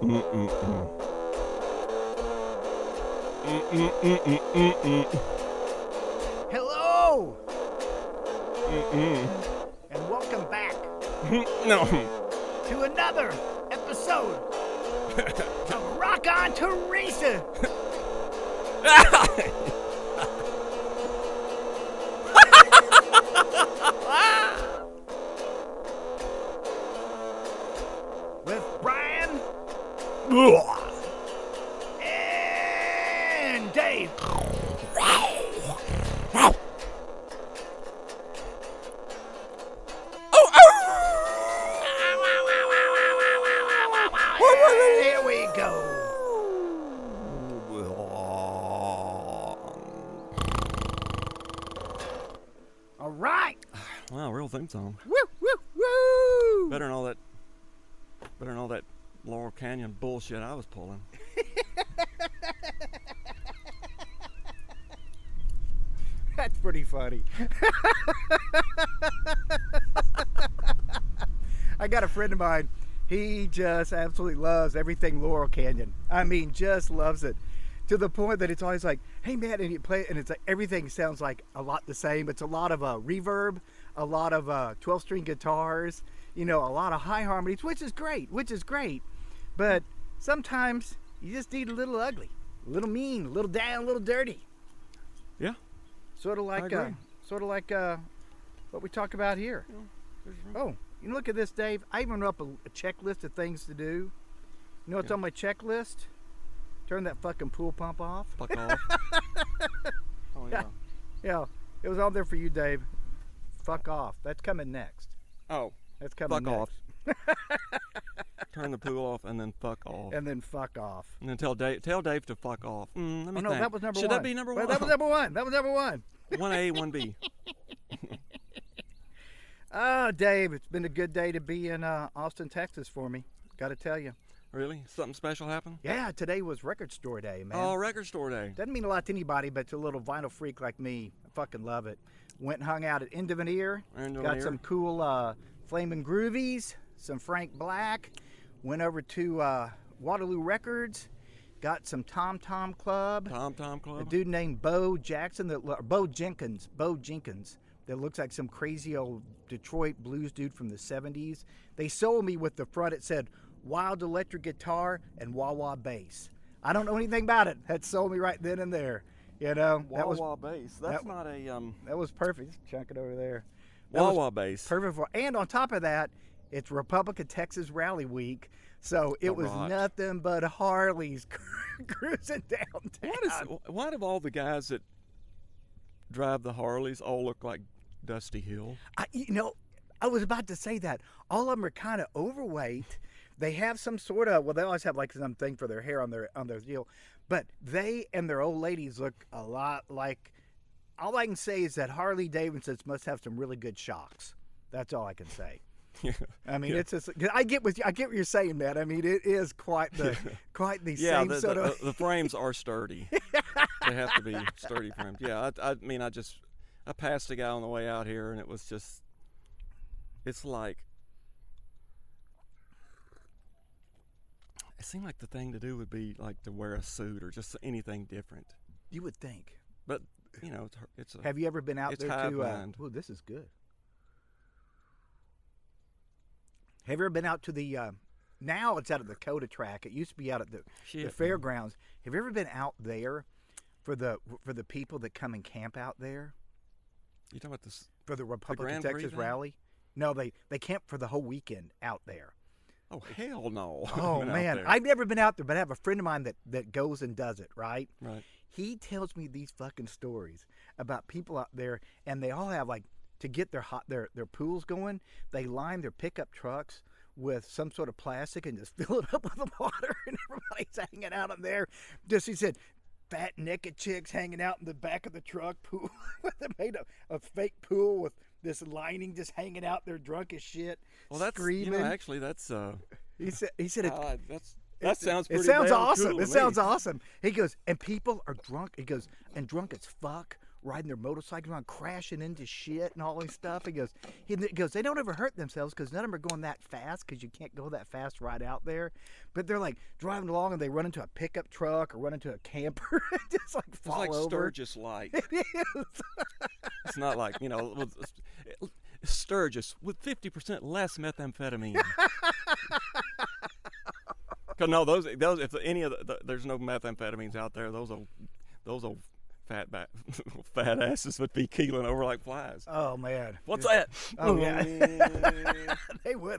Mm-mm-mm. Mm-mm-mm-mm-mm. Hello, Mm-mm. and welcome back No. to another episode of Rock On Teresa. With Brian and Dave. Here we go. All right. Wow, real theme song. Woo, woo, woo. Better than all that Laurel Canyon bullshit I was pulling. That's pretty funny. I got a friend of mine. He just absolutely loves everything Laurel Canyon. I mean, just loves it to the point that it's always like, "Hey man," and you play it, and it's like everything sounds like a lot the same. It's a lot of reverb, a lot of 12-string guitars, a lot of high harmonies, which is great. But sometimes you just need a little ugly, a little mean, a little down, a little dirty. Yeah. Sort of like what we talk about here. Oh, look at this, Dave. I even wrote up a checklist of things to do. You know what's on my checklist? Turn that fucking pool pump off. Fuck off. Oh yeah. Yeah, it was on there for you, Dave. Fuck off. That's coming next. Oh. That's coming Fuck next. off. Turn the pool off and then fuck off. And then fuck off. And then tell Dave to fuck off. Let me Oh no, think. that was number Should one. that be number Well, one? that was number one. That was number one. 1A, 1B. Oh, Dave, it's been a good day to be in Austin, Texas for me. Got to tell you. Really? Something special happened? Yeah, today was record store day, man. Oh, record store day. Doesn't mean a lot to anybody, but to a little vinyl freak like me, I fucking love it. Went and hung out at End of an Ear. Got some cool Flamin' Groovies, some Frank Black. Went over to Waterloo Records. Got some Tom Tom Club. Tom Tom Club? A dude named Bo Jenkins, that looks like some crazy old Detroit blues dude from the 70s. They sold me with the front, it said, Wild Electric Guitar and Wah Wah Bass. I don't know anything about it. That sold me right then and there. Wah Wah Bass. That's not a That was perfect. Just chunk it over there. Wah Wah Bass. Perfect for, and on top of that, it's Republic of Texas Rally Week, so it was nothing but Harleys cruising downtown. Why do all the guys that drive the Harleys all look like Dusty Hill? I was about to say that. All of them are kind of overweight. They have some sort of, they always have like something for their hair on their deal, but they and their old ladies look a lot like. All I can say is that Harley Davidsons must have some really good shocks. That's all I can say. Yeah. I mean, it's just, I get what you're saying, man. I mean, it is quite the same sort of. The frames are sturdy. They have to be sturdy frames. Yeah, I passed a guy on the way out here, and it's like. It seemed like the thing to do would be like to wear a suit or just anything different. You would think. But, it's Have you ever been out there to... oh, this is good. Have you ever been out to the... now it's out at the Dakota track. It used to be out at the fairgrounds. Have you ever been out there for the people that come and camp out there? You talking about this? For the Republic of Texas rally? No, they camp for the whole weekend out there. Oh, hell no. Oh, man. I've never been out there, but I have a friend of mine that goes and does it, right? Right. He tells me these fucking stories about people out there, and they all have, like, to get their pools going, they line their pickup trucks with some sort of plastic and just fill it up with the water, and everybody's hanging out in there. He said, fat naked chicks hanging out in the back of the truck pool. They made a fake pool with this lining just hanging out there drunk as shit. Well, that's screaming. Actually, that's he said that sounds pretty. It sounds damn awesome. Cool it sounds awesome. He goes, and people are drunk. He goes, and drunk as fuck riding their motorcycles around, crashing into shit and all this stuff. He goes, they don't ever hurt themselves because none of them are going that fast because you can't go that fast right out there. But they're like driving along and they run into a pickup truck or run into a camper and just like fall over. It's like Sturgis-like. It is. It's not like, Sturgis with 50% less methamphetamine. Cause no, those if any of there's no methamphetamines out there, those old fat asses would be keeling over like flies. Oh man, what's that? Oh yeah,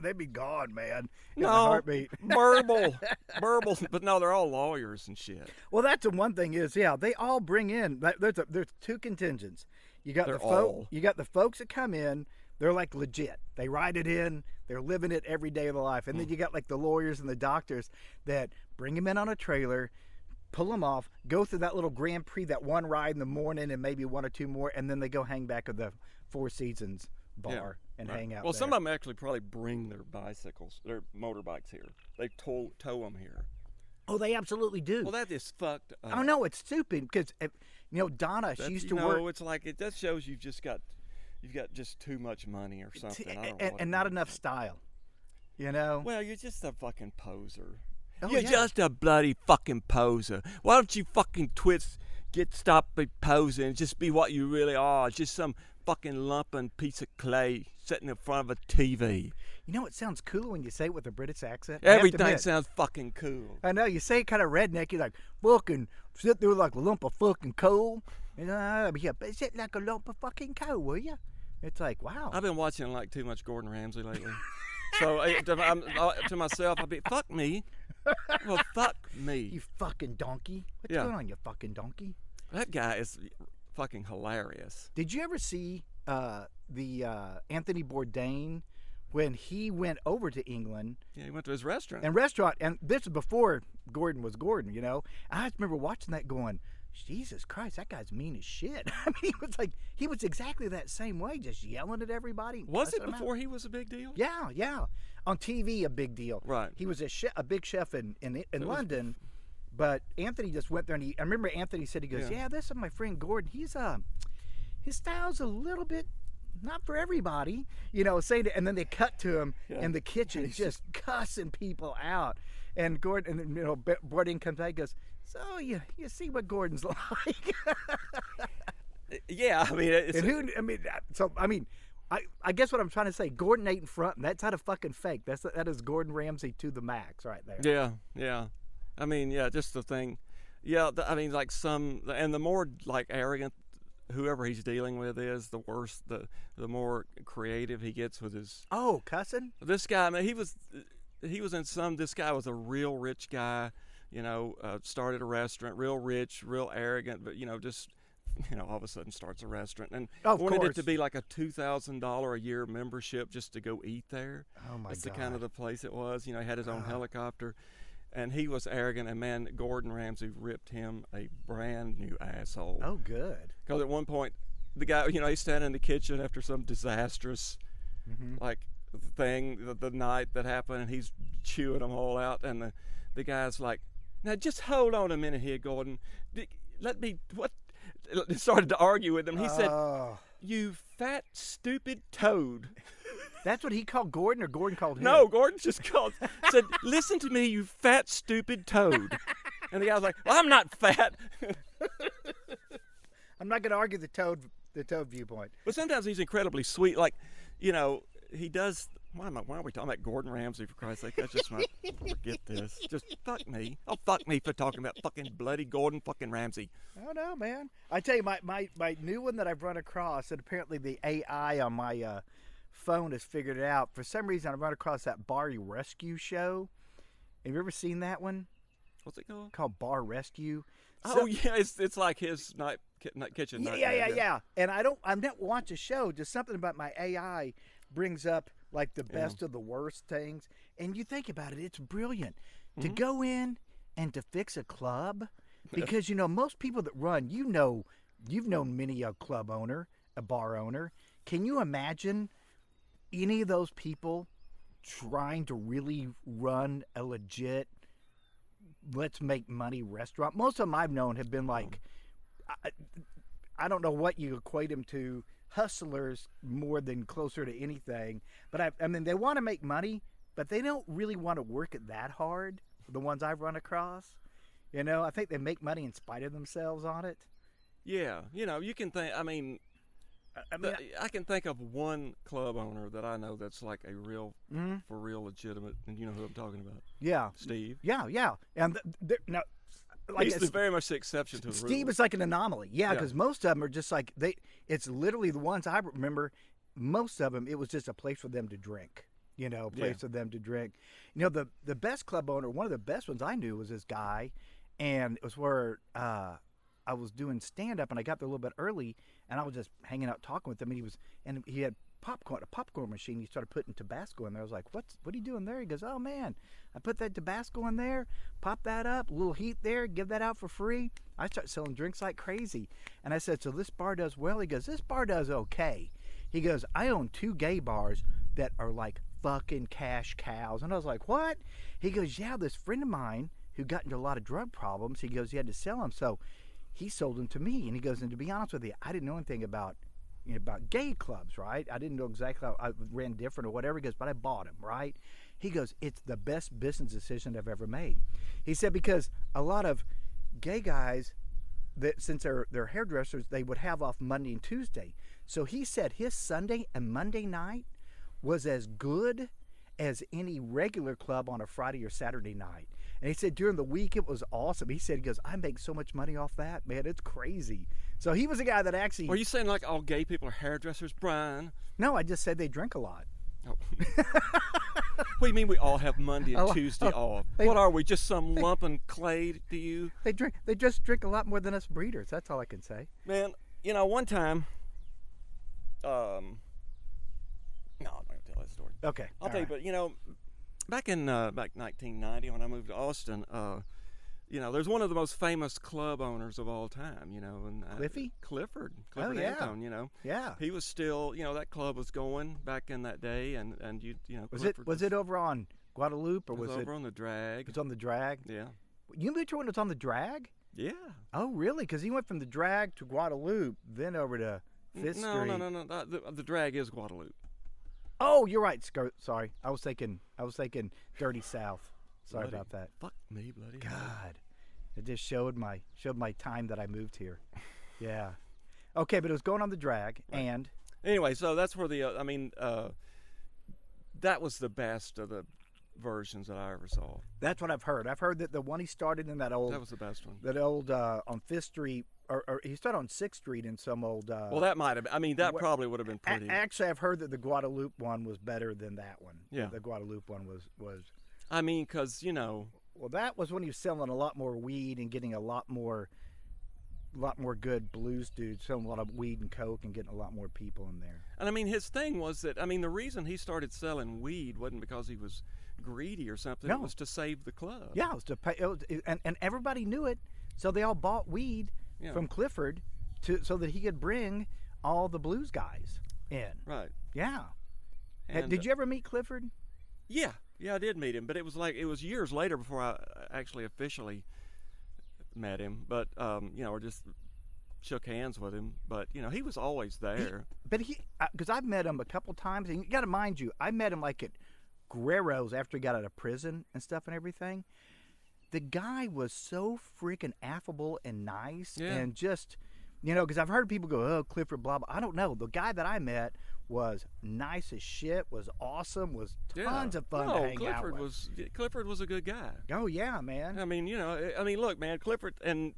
they'd be gone, man. No, heartbeat. burble, but no, they're all lawyers and shit. Well, that's the one thing is, yeah, they all bring in. There's two contingents. You got you got the folks that come in. They're like legit. They write it in. They're living it every day of their life. And then you got like the lawyers and the doctors that bring them in on a trailer, pull them off, go through that little Grand Prix, that one ride in the morning and maybe one or two more, and then they go hang back at the Four Seasons bar and hang out Well, there. some of them actually probably bring their bicycles, their motorbikes here. They tow them here. Oh, they absolutely do. Well, that is fucked up. Oh, no, it's stupid because, Donna, she used to work. It's like, that shows you've got just too much money or something. And not enough style, Well, you're just a fucking poser. Oh, You're just a bloody fucking poser. Why don't you fucking stop posing and just be what you really are? Just some fucking lumping piece of clay sitting in front of a TV. It sounds cooler when you say it with a British accent. Everything sounds fucking cool. I know, you say it kind of redneck. You're like, fucking, sit there like a lump of fucking coal. Yeah, but sit like a lump of fucking coal, will you? It's like, wow. I've been watching like too much Gordon Ramsay lately. So to myself, I'd be, fuck me. Well, fuck me. You fucking donkey. What's going on, you fucking donkey? That guy is fucking hilarious. Did you ever see the Anthony Bourdain when he went over to England? Yeah, he went to his restaurant. And this is before Gordon was Gordon, I just remember watching that going, Jesus Christ, that guy's mean as shit. I mean, he was exactly that same way, just yelling at everybody. Was it before he was a big deal? Yeah. On TV, a big deal. Right. He was a big chef in London, but Anthony just went there and I remember Anthony said, he goes, yeah, this is my friend Gordon. He's his style's a little bit not for everybody, saying it, and then they cut to him in the kitchen, just cussing people out. And Gordon, and Bourdain comes out and goes, so you see what Gordon's like. Yeah, I mean, I guess what I'm trying to say, Gordon ate in front, and that's not a fucking fake. That is Gordon Ramsay to the max right there. Yeah. I mean, just the thing. Yeah, like and the more like arrogant whoever he's dealing with is, the worse, the more creative he gets with his. Oh, cussing. This guy, I mean, he was in some. This guy was a real rich guy. Started a restaurant, real rich, real arrogant, but just all of a sudden starts a restaurant and wanted it to be like a $2,000 a year membership just to go eat there. Oh my God! That's the kind of the place it was. He had his own helicopter, and he was arrogant. And man, Gordon Ramsay ripped him a brand new asshole. Oh, good. Because at one point, the guy, he's standing in the kitchen after some disastrous, thing the night that happened, and he's chewing them all out, and the guy's like, now just hold on a minute here, Gordon. Let me what? Started to argue with him. He said, "You fat stupid toad." That's what he called Gordon, or Gordon called him? No, Gordon just said, "Listen to me, you fat stupid toad." And the guy's like, "Well, I'm not fat." I'm not going to argue the toad viewpoint. But sometimes he's incredibly sweet. Like, he does. Why are we talking about Gordon Ramsay, for Christ's sake? That's just forget this. Just fuck me. Oh, fuck me for talking about fucking bloody Gordon fucking Ramsay. Oh, no, man. I tell you, my new one that I've run across, and apparently the AI on my phone has figured it out. For some reason, I've run across that Bar Rescue show. Have you ever seen that one? What's it called? Called Bar Rescue. Oh, yeah. It's like his kitchen night. Yeah. And I'm not watch a show. Just something about my AI brings up like the best of the worst things. And you think about it, it's brilliant to go in and to fix a club, because most people that run, you've known many a club owner, a bar owner. Can you imagine any of those people trying to really run a legit let's make money restaurant? Most of them I've known have been like, I don't know what you equate them to. Hustlers more than closer to anything. But I mean, they want to make money, but they don't really want to work it that hard. The ones I've run across, I think they make money in spite of themselves on it. Yeah, you can think. I mean, I can think of one club owner that I know that's like a real, for real legitimate, and you know who I'm talking about. Yeah, Steve. Yeah. And now, he's very much the exception to the rule. Steve is like an anomaly. Yeah, because most of them are just like it's literally the ones I remember. Most of them, it was just a place for them to drink. A place for them to drink. The best club owner, one of the best ones I knew was this guy, and it was where I was doing stand up, and I got there a little bit early, and I was just hanging out talking with him, and he had a popcorn machine. He started putting Tabasco in there. I was like, what are you doing there? He goes, oh man, I put that Tabasco in there, pop that up, a little heat there, give that out for free. I started selling drinks like crazy. And I said, so this bar does well? He goes, this bar does okay. He goes, I own 2 gay bars that are like fucking cash cows. And I was like, what? He goes, yeah, this friend of mine who got into a lot of drug problems, he goes, he had to sell them, so he sold them to me. And he goes, and to be honest with you, I didn't know anything about gay clubs, right? I didn't know exactly how I ran different or whatever. He goes, but I bought them, right? He goes, it's the best business decision I've ever made. He said, because a lot of gay guys, that since they're hairdressers, they would have off Monday and Tuesday. So he said his Sunday and Monday night was as good as any regular club on a Friday or Saturday night. And he said during the week it was awesome. He goes, I make so much money off that, man. It's crazy. So he was a guy that actually... Are you saying like all gay people are hairdressers, Brian? No, I just said they drink a lot. Oh. What do you mean we all have Monday and Tuesday off? What are we, just some lump and clay to you? They just drink a lot more than us breeders. That's all I can say. Man, one time... No, I'm not going to tell that story. Okay. I'll tell you, but back in 1990 when I moved to Austin, there's one of the most famous club owners of all time, and Clifford Antone, Yeah. He was still, that club was going back in that day, and was it over on Guadalupe, or was it over on the Drag? It was on the Drag. Yeah. You moved here when it was on the Drag? Yeah. Oh, really? Because he went from the Drag to Guadalupe, then over to Fifth Street. No. The Drag is Guadalupe. Oh, you're right. Sorry, I was thinking Dirty South. Sorry about that. Fuck me, bloody. God, it just showed my time that I moved here. Yeah. Okay, but it was going on the Drag, right. And anyway, so that's where that was the best of the versions that I ever saw. That's what I've heard. I've heard that the one he started in that was the best one. That old on Fifth Street. Or he started on 6th Street in some old... well, that might have been... I mean, that probably would have been pretty... Actually, I've heard that the Guadalupe one was better than that one. Yeah. The Guadalupe one was... I mean, because, Well, that was when he was selling a lot more weed and getting a lot more good blues dudes, selling a lot of weed and coke and getting a lot more people in there. And, I mean, his thing was that... I mean, the reason he started selling weed wasn't because he was greedy or something. No. It was to save the club. Yeah, it was to pay... and everybody knew it, so they all bought weed... Yeah. From Clifford so that he could bring all the blues guys in. Right. Yeah. And, did you ever meet Clifford? Yeah, I did meet him, but it was years later before I actually officially met him. But or just shook hands with him. But he was always there. Because I've met him a couple times, and you got to mind you, I met him like at Guerrero's after he got out of prison and stuff and everything. The guy was so freaking affable and nice, and just, because I've heard people go, oh, Clifford, blah, blah. I don't know. The guy that I met was nice as shit, was awesome, was tons of fun to hang out with. Clifford was a good guy. Oh, yeah, man. I mean, look, man, Clifford, and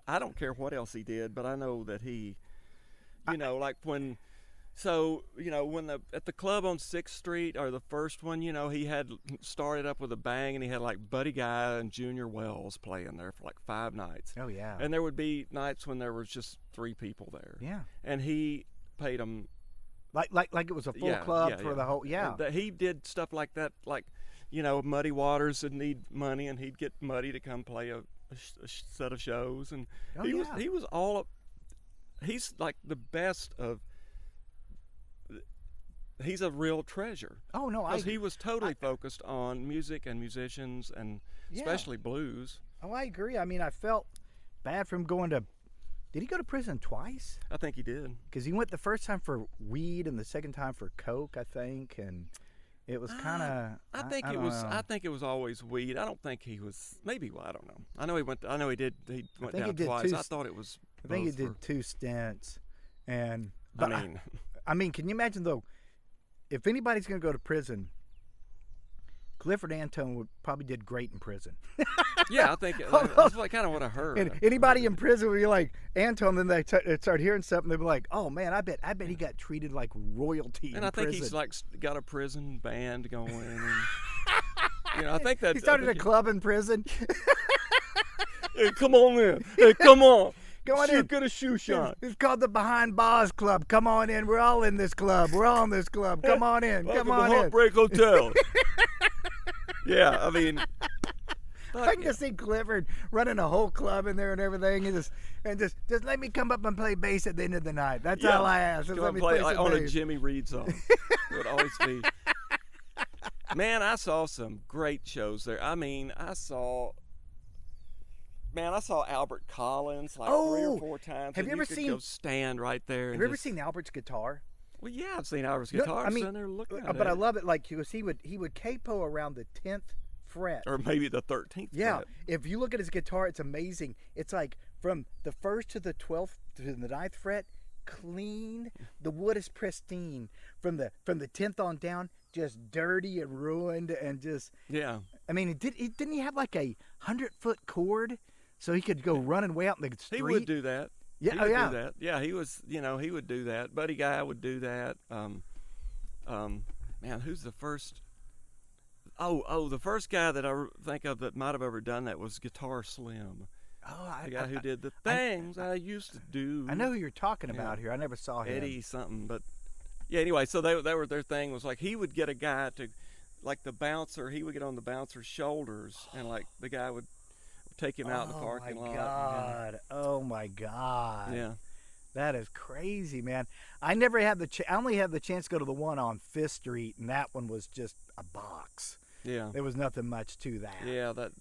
I don't care what else he did, but I know that he, like when... So, when at the club on 6th Street, or the first one, he had started up with a bang, and he had like Buddy Guy and Junior Wells playing there for like 5 nights. Oh, yeah. And there would be nights when there was just 3 people there. Yeah. And he paid them. Like it was a full club for the whole, yeah. He did stuff like that, like, Muddy Waters would need money, and he'd get Muddy to come play a set of shows. And he's like the best of... He's a real treasure. Oh, no, because he was totally focused on music and musicians, and especially blues. Oh, I agree. I mean, I felt bad for him going to Did he go to prison twice? I think he did. Because he went the first time for weed and the second time for coke, I think, and it was kind of. I think it was always weed. I don't think he was. Maybe I don't know. I know he went. I know he did. He went down twice. I thought it was. I think he did 2 stints, and. But I mean, I mean, can you imagine though? If anybody's going to go to prison, Clifford Antone probably did great in prison. Yeah, I think that's kind of what I heard. And anybody in prison would be like Antone, then they start hearing something, they'd be like, "Oh man, I bet he got treated like royalty." And in I think prison. he's like got a prison band going. And, I think that he started a club in prison. Hey, come on in. Hey, come on. Go on in. Get a shoe shine. It's called the Behind Bars Club. Come on in. We're all in this club. We're all in this club. Come on in. Welcome Come on to in. Heartbreak Hotel. Yeah, I mean, I can just see Clifford running a whole club in there and everything, and just let me come up and play bass at the end of the night. That's all I ask. Just let me play some on bass. a Jimmy Reed song. It would always be. Man, I saw some great shows there. I mean, I saw Albert Collins like 3 or 4 times. Have you ever seen? Go stand right there. Have you ever seen Albert's guitar? Well, yeah, I've seen Albert's guitar. I mean, sitting there looking at but it. I love it. Like he would capo around the 10th fret, or maybe the 13th. Yeah, fret. if you look at his guitar, it's amazing. It's like from the 1st to the 12th to the 9th fret, clean. The wood is pristine. From the 10th on down, just dirty and ruined and just. Yeah. I mean, didn't he have like a 100-foot cord so he could go running way out in the street? He would do that. Yeah, he would do that. Yeah, he was. He would do that. Buddy Guy would do that. Man, who's the first? Oh, the first guy that I think of that might have ever done that was Guitar Slim. Oh, the guy who did the things I used to do. I know who you're talking about here. I never saw him. Eddie something, but yeah. Anyway, so they were their thing was like he would get a guy to, like the bouncer. He would get on the bouncer's shoulders, and like the guy would take him out in the parking lot. Oh my God! Yeah, that is crazy, man. I never had I only had the chance to go to the one on 5th Street, and that one was just a box. Yeah, there was nothing much to that. Yeah, that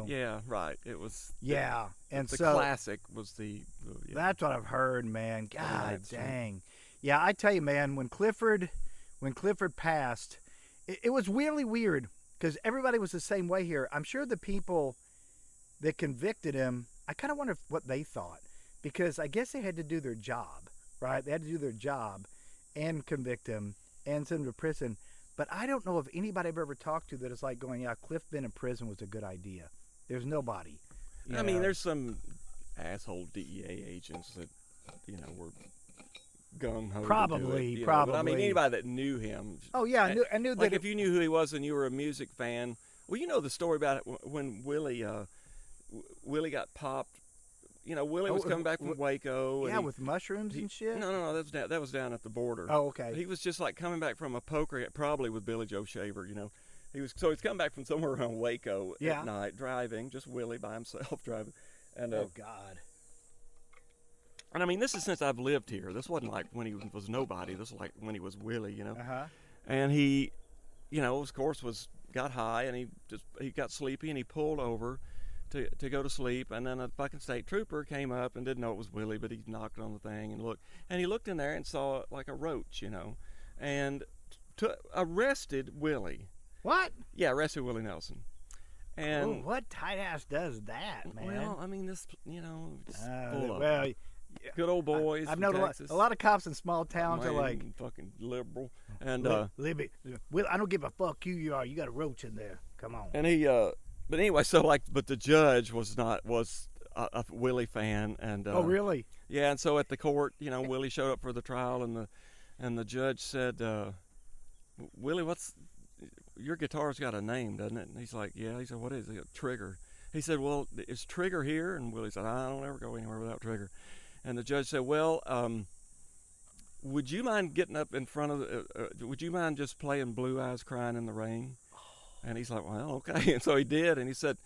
Yeah, right. It was. Yeah, and the so classic was the. Yeah. That's what I've heard, man. God dang. True. Yeah, I tell you, man. When Clifford passed, it was weirdly weird because everybody was the same way here. I'm sure the people that convicted him, I kind of wonder what they thought, because I guess they had to do their job, right? They had to do their job and convict him and send him to prison. But I don't know of anybody I've ever talked to that is like going, yeah, Cliff being in prison was a good idea. There's nobody. I mean, there's some asshole DEA agents that, were gung-ho. Probably. But I mean, anybody that knew him. Oh, yeah, I knew that. Like, if you knew who he was and you were a music fan, well, you know the story about it when Willie got popped. Willie was coming back from Waco. Yeah, with mushrooms and shit? No, that was down at the border. Oh, okay. He was just like coming back from a poker, probably with Billy Joe Shaver, he's coming back from somewhere around Waco at night, driving, just Willie by himself driving. And, oh, God. And I mean, this is since I've lived here. This wasn't like when he was nobody. This was like when he was Willie, Uh-huh. And he, of course, got high, and he got sleepy, and he pulled over to go to sleep, and then a fucking state trooper came up and didn't know it was Willie, but he knocked on the thing and he looked in there and saw like a roach, and arrested Willie. What? Yeah, arrested Willie Nelson. And what tight ass does that, man? Well, I mean, this, it's full of good old boys. I've known a lot of cops in small towns are like fucking liberal, and Will, I don't give a fuck who you are. You got a roach in there. Come on. And he, but anyway, but the judge was a Willie fan, and oh really? Yeah, and so at the court, Willie showed up for the trial, and the judge said, Willie, your guitar's got a name, doesn't it? And he's like, yeah. He said, what is it? Trigger. He said, well, is Trigger here? And Willie said, I don't ever go anywhere without Trigger. And the judge said, well, would you mind getting up in front of would you mind just playing Blue Eyes Crying in the Rain? And he's like, well, okay. And so he did, and he said,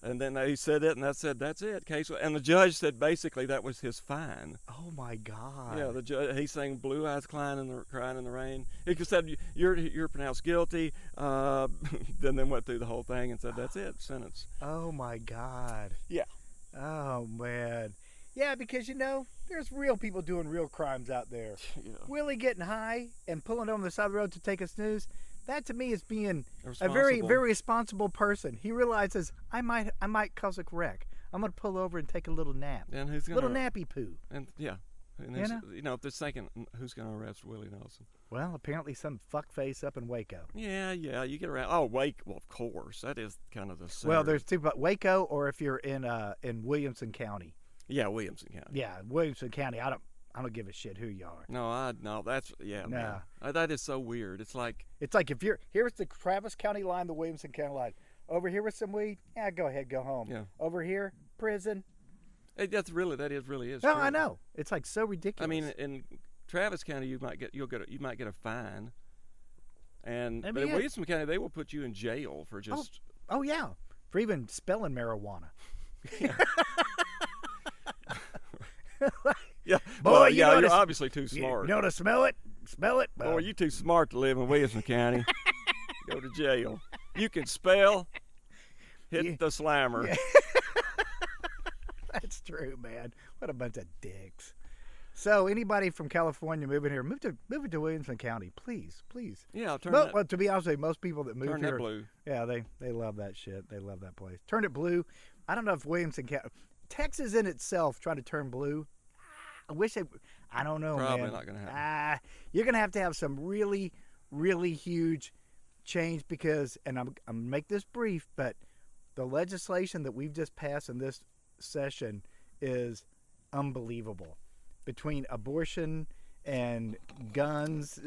and then he said it, and that's it. Case, and the judge said basically that was his fine. Oh my God. Yeah, the judge, he sang Blue Eyes Crying in the Rain. He said you're pronounced guilty. Then went through the whole thing and said that's it, sentence. Oh my God. Yeah. Oh man. Yeah, because there's real people doing real crimes out there. Yeah. Willie getting high and pulling over the side of the road to take a snooze. That to me is being a very, Responsible. very responsible person. He realizes I might cause a wreck. I'm gonna pull over and take a little nap. And who's gonna little nappy poo. And yeah, and if they're thinking who's gonna arrest Willie Nelson? Well, apparently some fuckface up in Waco. Yeah, you get around. Oh, Well, of course, that is kind of the center. Well, there's two, but Waco or if you're in Williamson County. Yeah, Williamson County. Yeah, Williamson County. I don't give a shit who you are. No, that's man. That is so weird. It's like if here's the Travis County line, the Williamson County line. Over here with some weed, yeah, go ahead, go home. Yeah. Over here, prison. That really is. No, true. I know. It's like so ridiculous. I mean, in Travis County, you might get a fine, but in Williamson County, they will put you in jail for just. Oh yeah, for even spelling marijuana. Yeah, boy, you're obviously too smart. You know to smell it. Smell it. Boy, you too smart to live in Williamson County. Go to jail. You can spell. Hit the slammer. Yeah. That's true, man. What a bunch of dicks. So, anybody from California moving here, move to Williamson County, please. Yeah, well, to be honest with you, most people that move turn here, that blue. Yeah, they love that shit. They love that place. Turn it blue. I don't know if Williamson County, Texas in itself, trying to turn blue. I wish I don't know, Probably man. not going to happen. You're going to have some really, really huge change because, and I'm going to make this brief, but the legislation that we've just passed in this session is unbelievable. Between abortion and guns,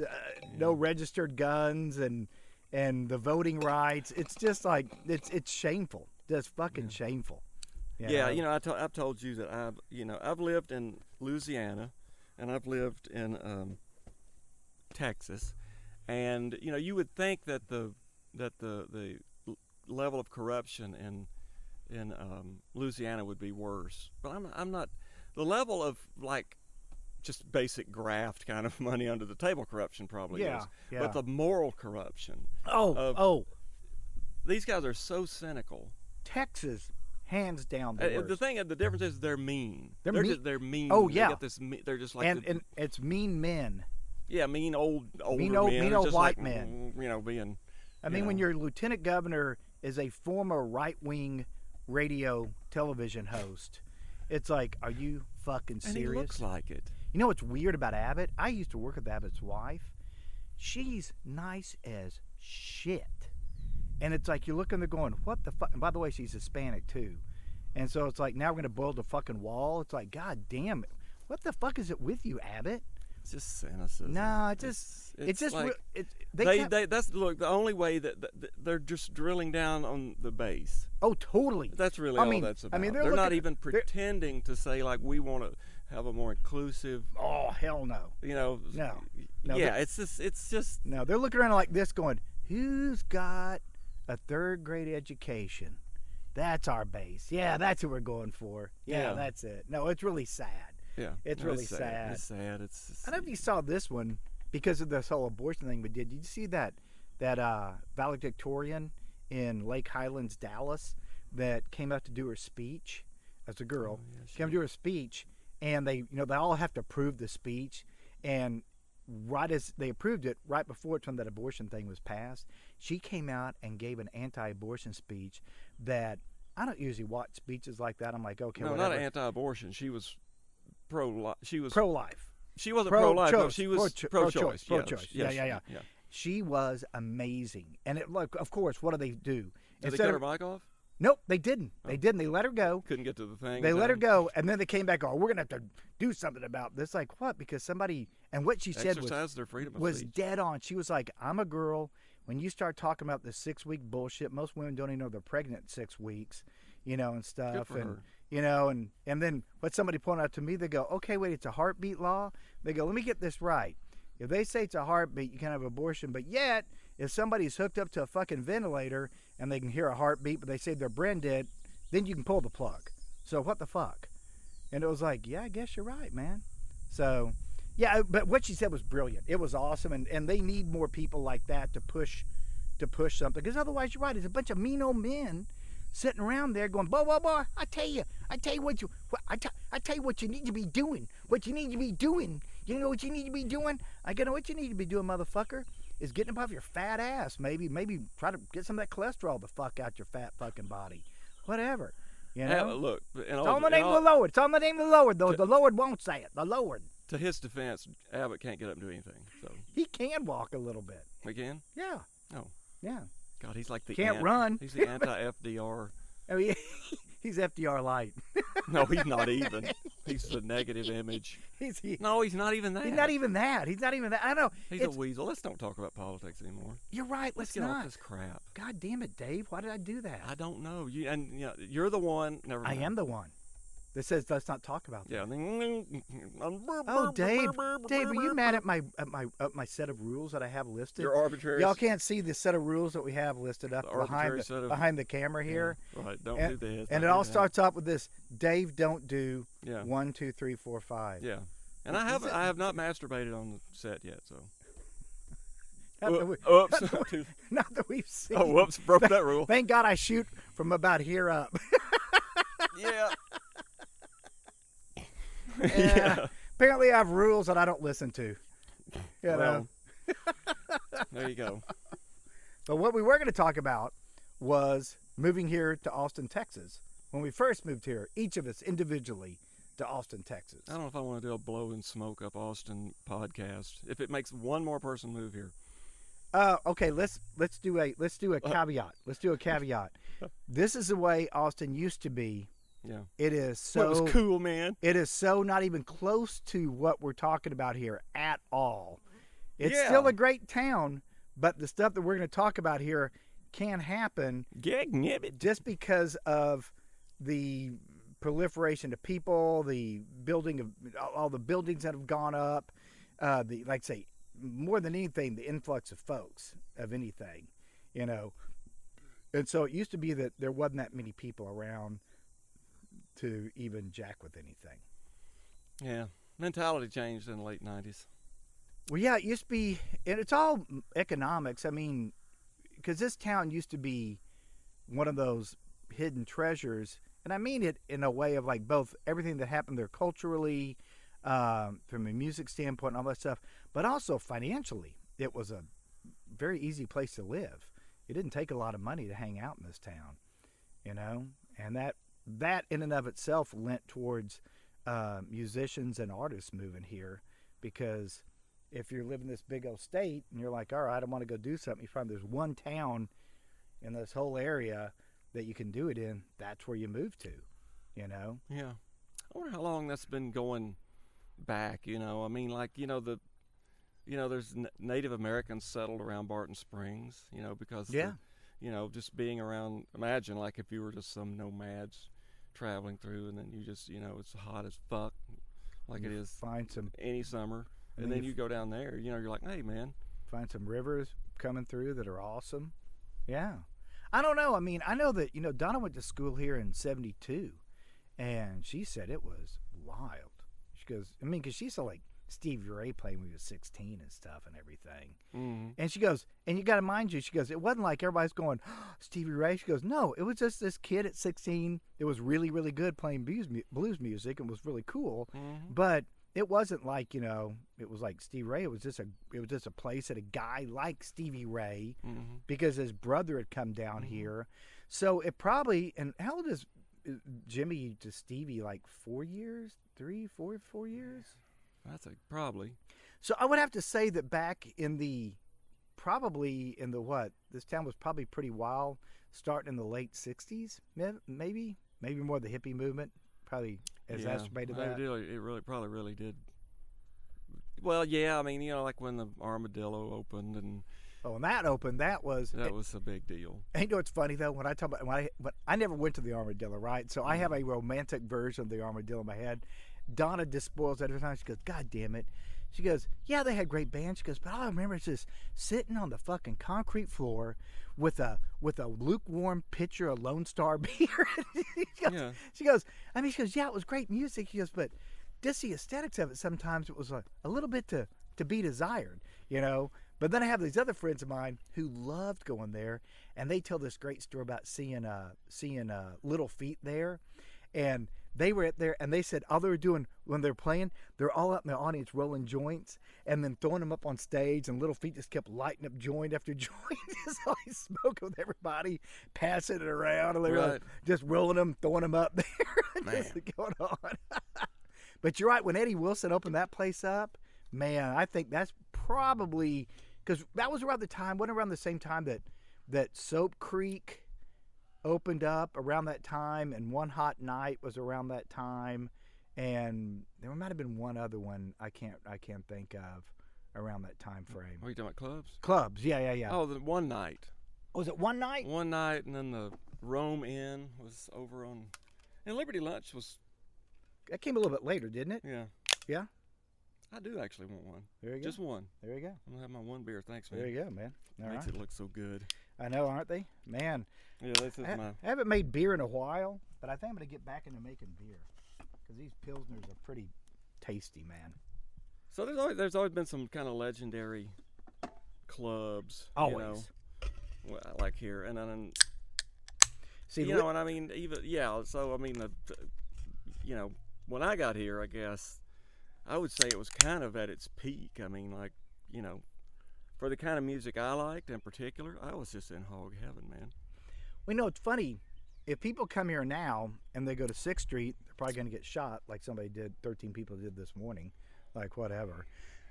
no registered guns, and the voting rights, it's just like it's shameful, just fucking shameful. Yeah, I've told you that I've lived in Louisiana, and I've lived in Texas, and you would think that the level of corruption in Louisiana would be worse, but I'm not. The level of like just basic graft kind of money under the table corruption probably is, but the moral corruption. These guys are so cynical. Texas. Hands down, the worst. The difference is they're mean. They're mean. Oh yeah. They're just like and it's mean men. Yeah, mean old men. Mean old white men. Being. I mean, when your lieutenant governor is a former right-wing radio television host, it's like, are you fucking serious? And he looks like it. You know what's weird about Abbott? I used to work with Abbott's wife. She's nice as shit. And it's like you're looking there going, what the fuck? And by the way, she's Hispanic too. And so it's like, now we're going to build a fucking wall. It's like, God damn it. What the fuck is it with you, Abbott? It's just cynicism. No, it's just like, that's the only way that they're just drilling down on the base. Oh, totally. That's really all that's about. They're not even pretending to say like we want to have a more inclusive. Oh, hell no. No. Yeah, it's just. No, they're looking around like this, going, who's got a third-grade education? That's our base. Yeah, that's what we're going for. Yeah, that's it. No, it's really sad. Yeah, it's really sad. It's sad. I don't know if you saw this one because of this whole abortion thing we did. Did you see that valedictorian in Lake Highlands, Dallas, that came out to do her speech as a girl? She came to do her speech, and they all have to approve the speech, and right as they approved it, right before it's when that abortion thing was passed, she came out and gave an anti-abortion speech that I don't usually watch speeches like that. I'm like, okay, no, whatever. Not anti-abortion. She was pro-life. She was pro-life. She wasn't pro-life. No, she was pro-choice. Pro-choice. Yeah. She was amazing. And of course, what do they do? Did they cut her mic off? Nope, they didn't. They didn't. They let her go. Couldn't get to the thing. They let her go, and then they came back. Oh, we're gonna have to do something about this. Like what? Because somebody, and what she said was dead on. She was like, "I'm a girl. When you start talking about the 6-week bullshit, most women don't even know they're pregnant 6 weeks, and stuff. Good for her. And then what somebody pointed out to me, they go, okay, wait, it's a heartbeat law. They go, let me get this right. If they say it's a heartbeat, you can have abortion, but yet if somebody's hooked up to a fucking ventilator and they can hear a heartbeat, but they say they're brain dead, then you can pull the plug. So what the fuck? And it was like, yeah, I guess you're right, man. So, yeah, but what she said was brilliant. It was awesome, and they need more people like that to push something. Because otherwise, you're right, it's a bunch of mean old men sitting around there going, boy, I tell you what you need to be doing. What you need to be doing. You know what you need to be doing? I know what you need to be doing, motherfucker, is getting up off your fat ass. Maybe try to get some of that cholesterol the fuck out your fat fucking body. Whatever. You know? Look, it's on the name of the Lord. It's on the name of the Lord, though. The Lord won't say it. The Lord. To his defense, Abbott can't get up and do anything. So he can walk a little bit. He can? Yeah. Oh. Yeah. God, he's like the can't run. He's the anti-FDR. Oh yeah. He's FDR light. No, he's not even. He's the negative image. No, he's not even that. He's not even that. I know. He's a weasel. Let's don't talk about politics anymore. You're right. Let's get not. off this crap. God damn it, Dave. Why did I do that? I don't know. You're the one. Never mind. I am the one that says let's not talk about that. Yeah. Oh, Dave, are you mad at my set of rules that I have listed? You're arbitrary. Y'all can't see the set of rules that we have listed up behind the camera here. Yeah, right. Don't do this. And it all starts off with this: Dave, don't do 1, 2, 3, 4, 5. Yeah. And I have not masturbated on the set yet, so. Oops. Not that we've seen. Oh, whoops! Broke that rule. Thank God I shoot from about here up. Yeah. Yeah. Apparently, I have rules that I don't listen to. You know. There you go. But what we were going to talk about was moving here to Austin, Texas. When we first moved here, each of us individually to Austin, Texas. I don't know if I want to do a blow and smoke up Austin podcast. If it makes one more person move here. Okay, let's do a caveat. Let's do a caveat. This is the way Austin used to be. Yeah. It is so. It was cool, man. It is so not even close to what we're talking about here at all. It's still a great town, but the stuff that we're going to talk about here can happen just because of the proliferation of people, the building of all the buildings that have gone up, more than anything, the influx of folks of anything, you know. And so it used to be that there wasn't that many people around to even jack with anything. Yeah. Mentality changed in the late 90s. Well, yeah, it used to be, and it's all economics. I mean, because this town used to be one of those hidden treasures, and I mean it in a way of like both everything that happened there culturally, from a music standpoint and all that stuff, but also financially. It was a very easy place to live. It didn't take a lot of money to hang out in this town, you know, and that in and of itself lent towards musicians and artists moving here, because if you're living in this big old state and you're like, all right, I want to go do something, you find there's one town in this whole area that you can do it in, that's where you move to, you know? Yeah. I wonder how long that's been going back, you know. I mean, like, there's Native Americans settled around Barton Springs, you know, because, just being around, imagine like if you were just some nomads traveling through and then you just, it's hot as fuck like it is any summer. And then you go down there, you're like, hey, man. Find some rivers coming through that are awesome. Yeah. I don't know. I mean, I know that, Donna went to school here in 72, and she said it was wild. She goes, because she saw, like, Stevie Ray playing when he was 16 and stuff and everything. Mm-hmm. And she goes, and you got to mind you, she goes, it wasn't like everybody's going, oh, Stevie Ray. She goes, no, it was just this kid at 16 that was really, really good playing blues music and was really cool. Mm-hmm. But it wasn't like, it was like Stevie Ray. It was just a place that a guy like Stevie Ray, mm-hmm. because his brother had come down mm-hmm. here. So it probably, and how old is Jimmy to Stevie? Like 4 years? 4 years? That's probably. So I would have to say that back in this town was probably pretty wild, starting in the late 60s, maybe more the hippie movement. Probably exacerbated that. It really did. Well, yeah, I mean, like when the Armadillo opened and. Oh, when that opened, that was a big deal. And you know what's funny though? When I talk about when I never went to the Armadillo, right? So I have a romantic version of the Armadillo in my head. Donna just spoils that every time. She goes, God damn it. She goes, yeah, they had great bands. She goes, but all I remember is just sitting on the fucking concrete floor with a lukewarm pitcher of Lone Star beer. She goes, yeah, it was great music. She goes, but just the aesthetics of it, sometimes it was a little bit to be desired, But then I have these other friends of mine who loved going there, and they tell this great story about seeing Little Feat there, and they were at there, and they said all they were doing when they're playing, they're all up in the audience rolling joints, and then throwing them up on stage, and Little Feat just kept lighting up joint after joint, just always smoking with everybody, passing it around, and they were just rolling them, throwing them up there, just going on. But you're right, when Eddie Wilson opened that place up, man, I think that's probably, because that was around the same time that Soap Creek opened up around that time, and One Hot Night was around that time, and there might have been one other one I can't think of around that time frame. Are you talking about clubs? Clubs, yeah. Oh, the One Night. Was it One Night? One Night, and then the Rome Inn was over on, and Liberty Lunch was. That came a little bit later, didn't it? Yeah. Yeah. I do actually want one. There you go. Just one. There you go. I'm gonna have my one beer. Thanks, man. There you go, man. All Makes right. it look so good. I know, aren't they? Man. Yeah, this is I haven't made beer in a while, but I think I'm going to get back into making beer because these Pilsners are pretty tasty, man. So there's always been some kind of legendary clubs. Always. You know, like here. And then, See, you know, and I mean, even, yeah, so I mean, you know, when I got here, I guess, I would say it was kind of at its peak. I mean, like, you know, for the kind of music I liked in particular, I was just in hog heaven, man. Well, you know, it's funny. If people come here now and they go to 6th Street, they're probably going to get shot like 13 people did this morning. Like, whatever.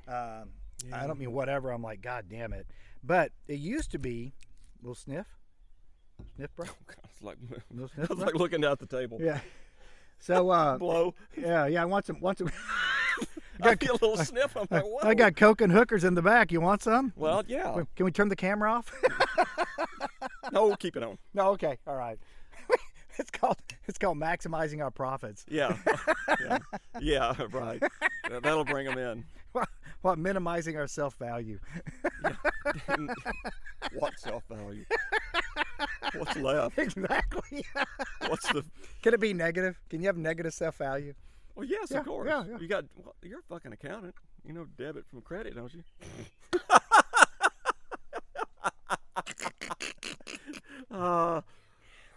I don't mean whatever. I'm like, God damn it. But it used to be, little sniff. Sniff, bro? Oh, God, it's like, Little sniff, it's bro? like looking down at the table. Yeah. So, Blow. yeah, I want some. I get a little sniff. I'm like, whoa. I got Coke and hookers in the back. You want some? Well, yeah. Can we turn the camera off? No, keep it on. No, okay, all right. It's called maximizing our profits. Yeah, yeah, right. That'll bring them in. What minimizing our self-value? Yeah. What self-value? What's left? Exactly. What's the? Can it be negative? Can you have negative self-value? Well, yes, Yeah, of course. yeah. You're a fucking accountant. You know debit from credit, don't you?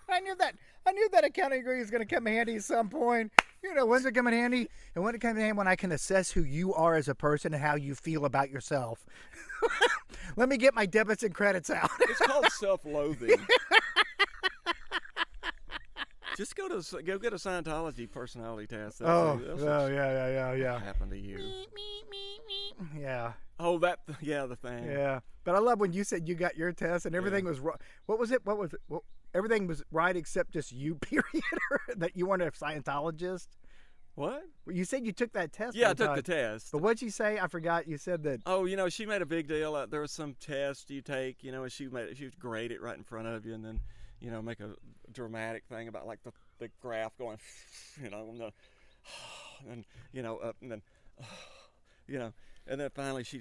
I knew that accounting degree was going to come handy at some point. You know, when's it come in handy? And when it comes in handy, when I can assess who you are as a person and how you feel about yourself. Let me get my debits and credits out. It's called self-loathing. Just go get a Scientology personality test. Yeah. Happened to you? Yeah. Oh, the thing. Yeah. But I love when you said you got your test and everything was wrong. What was it? Well, everything was right except just you, period, or that you weren't a Scientologist? What? Well, you said you took that test. Yeah, I took the test. But what'd you say? I forgot. You said that. Oh, you know, she made a big deal. There was some test you take, you know, and she would grade it right in front of you, and then, you know, make a dramatic thing about like the graph going, you know, and you know, up and then, you know, and then finally she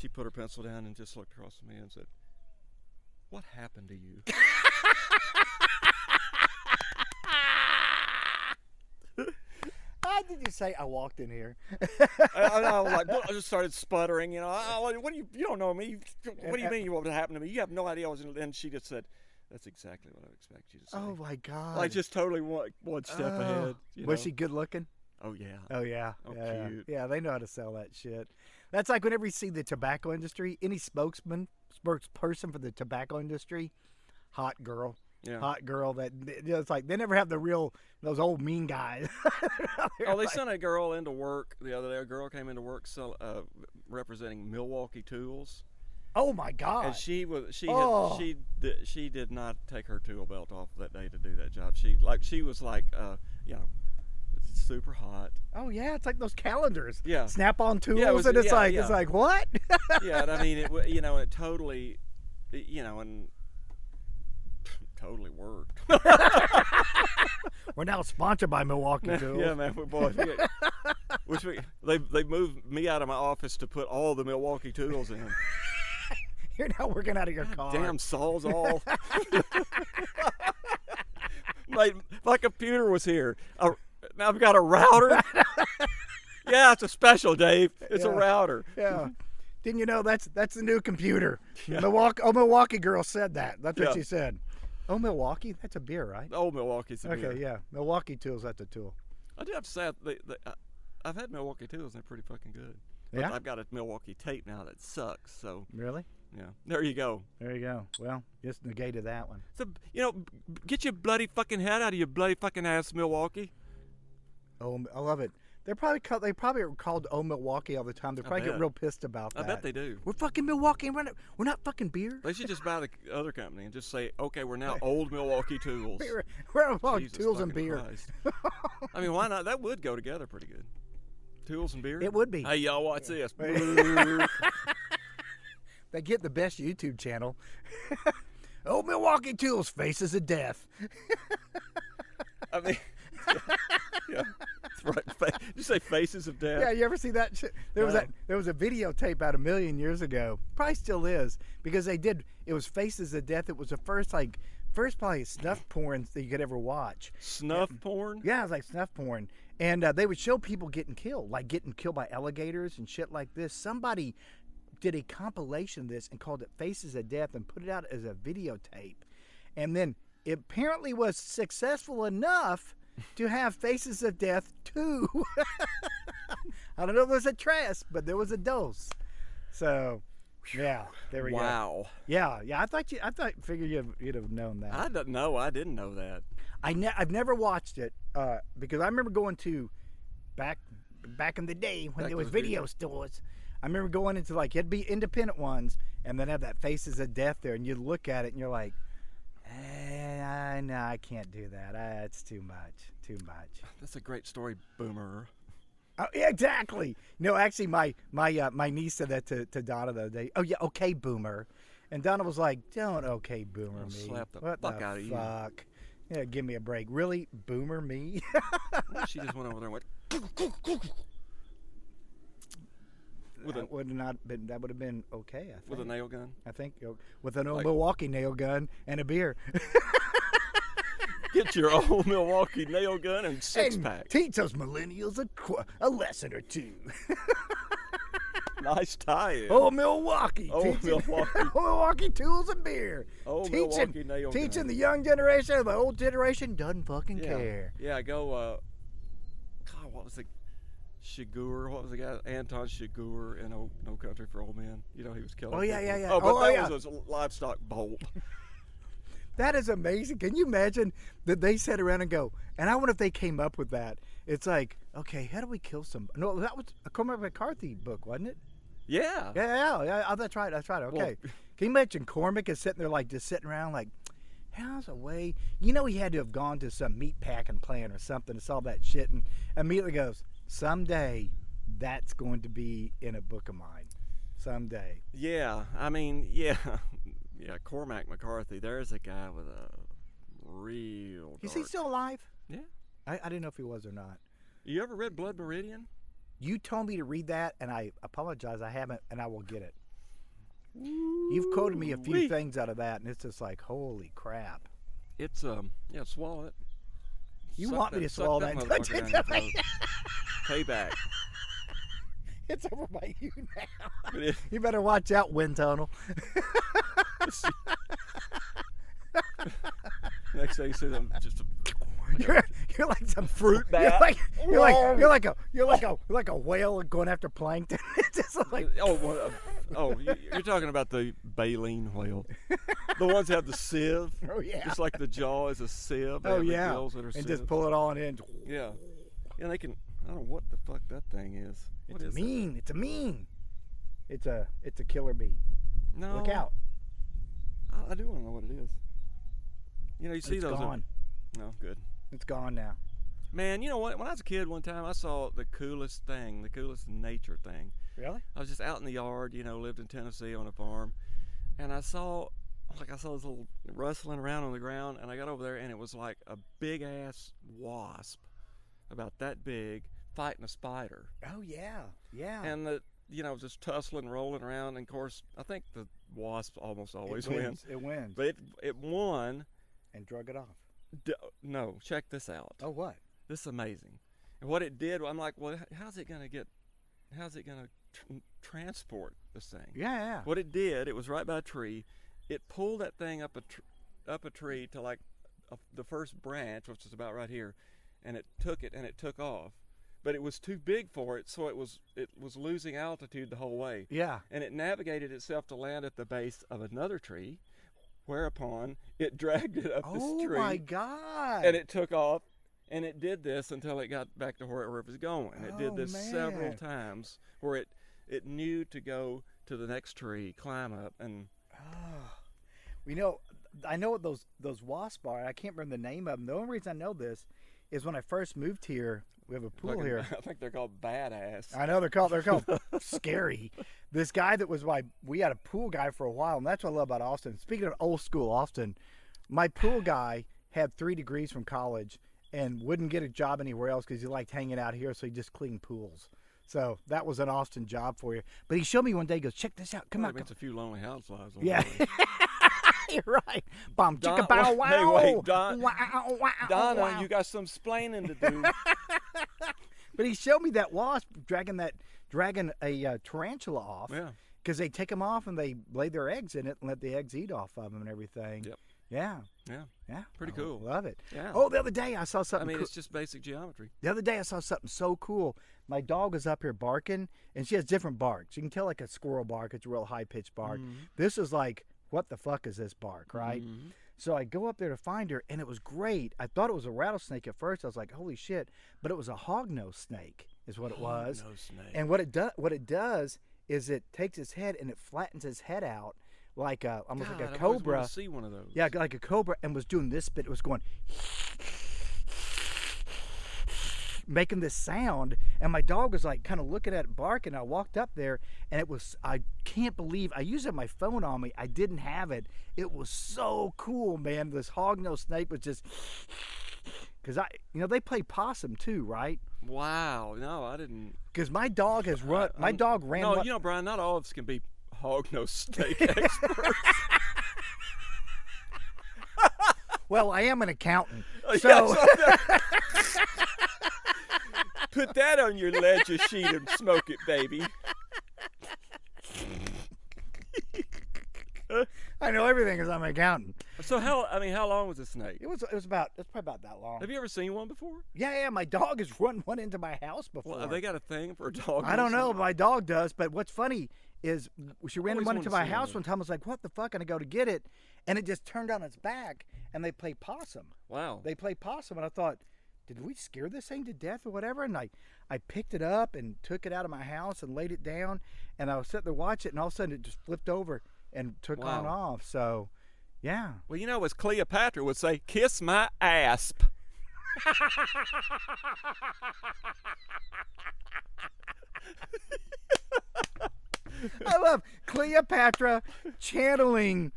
put her pencil down and just looked across at me and said, "What happened to you?" How did you say I walked in here? I just started sputtering, you know. What do you don't know me? What do you mean what happened to me? You have no idea. And she just said, "That's exactly what I would expect you to say." Oh my God! Like just totally one step ahead. You Was know? she good looking? Oh yeah. Oh yeah. Oh, yeah. cute. Yeah, they know how to sell that shit. That's like whenever you see the tobacco industry, any spokesperson for the tobacco industry, hot girl. Yeah. Hot girl that, you know, it's like they never have those old mean guys. Oh, they sent a girl into work the other day. A girl came into work representing Milwaukee Tools. Oh my God! And she did not take her tool belt off that day to do that job. She was like, you know, super hot. Oh yeah, it's like those calendars. Yeah. Snap-on tools, Yeah, and it's like what? Yeah, and I mean, you know, it totally, you know, and totally worked. We're now sponsored by Milwaukee Tools. Yeah, man, they moved me out of my office to put all the Milwaukee Tools in. You're now working out of your car. Damn Sawzall. My computer was here. Now I've got a router. Yeah, it's a special, Dave. It's a router. Yeah. Didn't you know that's the new computer? Yeah. Milwaukee girl said that. That's what she said. Oh, Milwaukee? That's a beer, right? Old Milwaukee's a beer. Okay, yeah. Milwaukee Tools, that's a tool. I do have to say, I've had Milwaukee Tools, and they're pretty fucking good. But Yeah? I've got a Milwaukee tape now that sucks, so. Really? Yeah. There you go. There you go. Well, just negated that one. So, get your bloody fucking head out of your bloody fucking ass, Milwaukee. Oh, I love it. They probably are called "Oh Milwaukee" all the time. They probably get real pissed about that. I bet they do. We're fucking Milwaukee, and we're not fucking beer. They should just buy the other company and just say, okay, we're now Old Milwaukee Tools. We're Milwaukee Tools and beer. I mean, why not? That would go together pretty good. Tools and beer. It would be. Hey, y'all, watch this. They get the best YouTube channel. Oh, Milwaukee Tools, Faces of Death. I mean, yeah, that's right. Did you say Faces of Death? Yeah, you ever see that shit? There was a videotape out 1,000,000 years ago. Probably still is, because it was Faces of Death. It was the first probably snuff porn that you could ever watch. Snuff porn? Yeah, it was like snuff porn. And they would show people getting killed, like getting killed by alligators and shit like this. Somebody did a compilation of this and called it Faces of Death and put it out as a videotape. And then it apparently was successful enough to have Faces of Death 2. I don't know if it was a tres, but there was a dose. So, yeah, there we go. Wow. Yeah. I figured you'd have known that. I don't know. I didn't know that. I've never watched it because I remember going to back in the day when there was video stores. I remember going into it'd be independent ones, and then have that Faces of Death there, and you'd look at it and you're like, no, I can't do that. It's too much. That's a great story, Boomer. Oh, yeah, exactly. No, actually, my niece said that to Donna the other day. Oh yeah, okay, Boomer, and Donna was like, "Don't okay, Boomer me. Slap the what fuck the out of you. Fuck. Yeah, give me a break. Really, Boomer me? She just went over there and went. That would have been okay. I think. With a nail gun. I think with an old Milwaukee nail gun and a beer. Get your old Milwaukee nail gun and six-pack. Teach those millennials a lesson or two. Nice tie-in. Oh, Milwaukee. Milwaukee Tools and beer. Milwaukee nail gun. Teaching the young generation, the old generation doesn't fucking care. Yeah, God, what was it? Shigur, what was the guy? Anton Shigur in No Country for Old Men. He was killing people. Yeah. Oh, but that was a livestock bolt. That is amazing. Can you imagine that they sat around and go, and I wonder if they came up with that. It's like, okay, how do we kill somebody? No, that was a Cormac McCarthy book, wasn't it? Yeah. Yeah. Oh, that's right. Okay. Well, can you imagine Cormac is sitting there just sitting around how's a way? He had to have gone to some meat packing plant or something and saw that shit and immediately goes, someday that's going to be in a book of mine. Someday. Yeah. I mean, yeah. Yeah, Cormac McCarthy. There's a guy with a real Is he still alive? Yeah. I didn't know if he was or not. You ever read Blood Meridian? You told me to read that, and I apologize. I haven't, and I will get it. You've quoted me a few things out of that, and it's just like, holy crap. It's, swallow it. You want me to swallow that? Payback. It's over by you now. You better watch out, wind tunnel. Next thing you see them, just you're like some fruit bat. You're like a whale going after plankton. It's just like you're talking about the baleen whale. The ones that have the sieve. Oh yeah. Just like the jaw is a sieve. Oh yeah. And just pull it on in. Yeah. Yeah, they can. I don't know what the fuck that thing is. It's a mean. It's a killer bee. No. Look out. I do want to know what it is. You see those. It's gone. No, good. It's gone now. Man, you know what? When I was a kid one time, I saw the coolest nature thing. Really? I was just out in the yard, lived in Tennessee on a farm, and I saw this little rustling around on the ground, and I got over there, and it was like a big-ass wasp, about that big, fighting a spider. Oh, yeah. Yeah. And just tussling, rolling around, and of course, I think the wasp almost always wins. It wins. But it won. And drug it off. No, check this out. Oh, what? This is amazing. And what it did, I'm like, well, how's it gonna transport this thing. Yeah. What it did, it was right by a tree. It pulled that thing up a tree to like the first branch, which is about right here, and it took off. But it was too big for it, so it was losing altitude the whole way. Yeah. And it navigated itself to land at the base of another tree, whereupon it dragged it up this tree. Oh my God! And it took off, and it did this until it got back to where it was going. It did this several times, where it knew to go to the next tree, climb up, and. You know, I know what those wasps are. I can't remember the name of them. The only reason I know this is when I first moved here. We have a pool here. I think they're called badass. I know they're called scary. This guy that was we had a pool guy for a while, and that's what I love about Austin. Speaking of old school Austin, my pool guy had 3 degrees from college and wouldn't get a job anywhere else because he liked hanging out here, so he just cleaned pools. So that was an Austin job for you. But he showed me one day, he goes, check this out. Come on. It's a few lonely housewives. Yeah. You're right. Bum, chicka, bow, wow. Hey, wait, wow, wow, Donna, wow. you got some splaining to do. But he showed me that wasp dragging a tarantula off. Yeah. Because they take them off and they lay their eggs in it and let the eggs eat off of them and everything. Yep. Yeah. Yeah. Pretty cool. Love it. Yeah. Oh, the other day I saw something. it's just basic geometry. The other day I saw something so cool. My dog was up here barking, and she has different barks. You can tell like a squirrel bark. It's a real high-pitched bark. Mm-hmm. This is like, what the fuck is this bark, right? Mm-hmm. So I go up there to find her, and it was great. I thought it was a rattlesnake at first. I was like, holy shit. But it was a hognose snake is what it was. Hognose snake. And what it does is it takes its head and it flattens its head out like almost like a I always cobra. wanted to see one of those. Yeah, like a cobra, and was doing this bit. It was going, making this sound, and my dog was like kind of looking at it barking. I walked up there, and I can't believe, I used my phone on me. I didn't have it. It was so cool, man. This hognose snake was just, because they play possum too, right? Wow. No, I didn't. Because my dog has run, my dog ran. No, Brian, not all of us can be hognose snake experts. Well, I am an accountant, so so. Put that on your ledger sheet and smoke it, baby. I know everything because I'm an accountant. So how long was the snake? It's probably about that long. Have you ever seen one before? Yeah. My dog has run one into my house before. Well, they got a thing for a dog. I don't know. My dog does. But what's funny is she ran Always one wanted into to my see house one. one time. I was like, what the fuck? And I go to get it, and it just turned on its back, and they play possum. Wow. They play possum, and I thought, did we scare this thing to death or whatever? And I picked it up and took it out of my house and laid it down, and I was sitting there watching it, and all of a sudden it just flipped over and took on off. So, yeah. Well, as Cleopatra would say, kiss my asp. I love Cleopatra channeling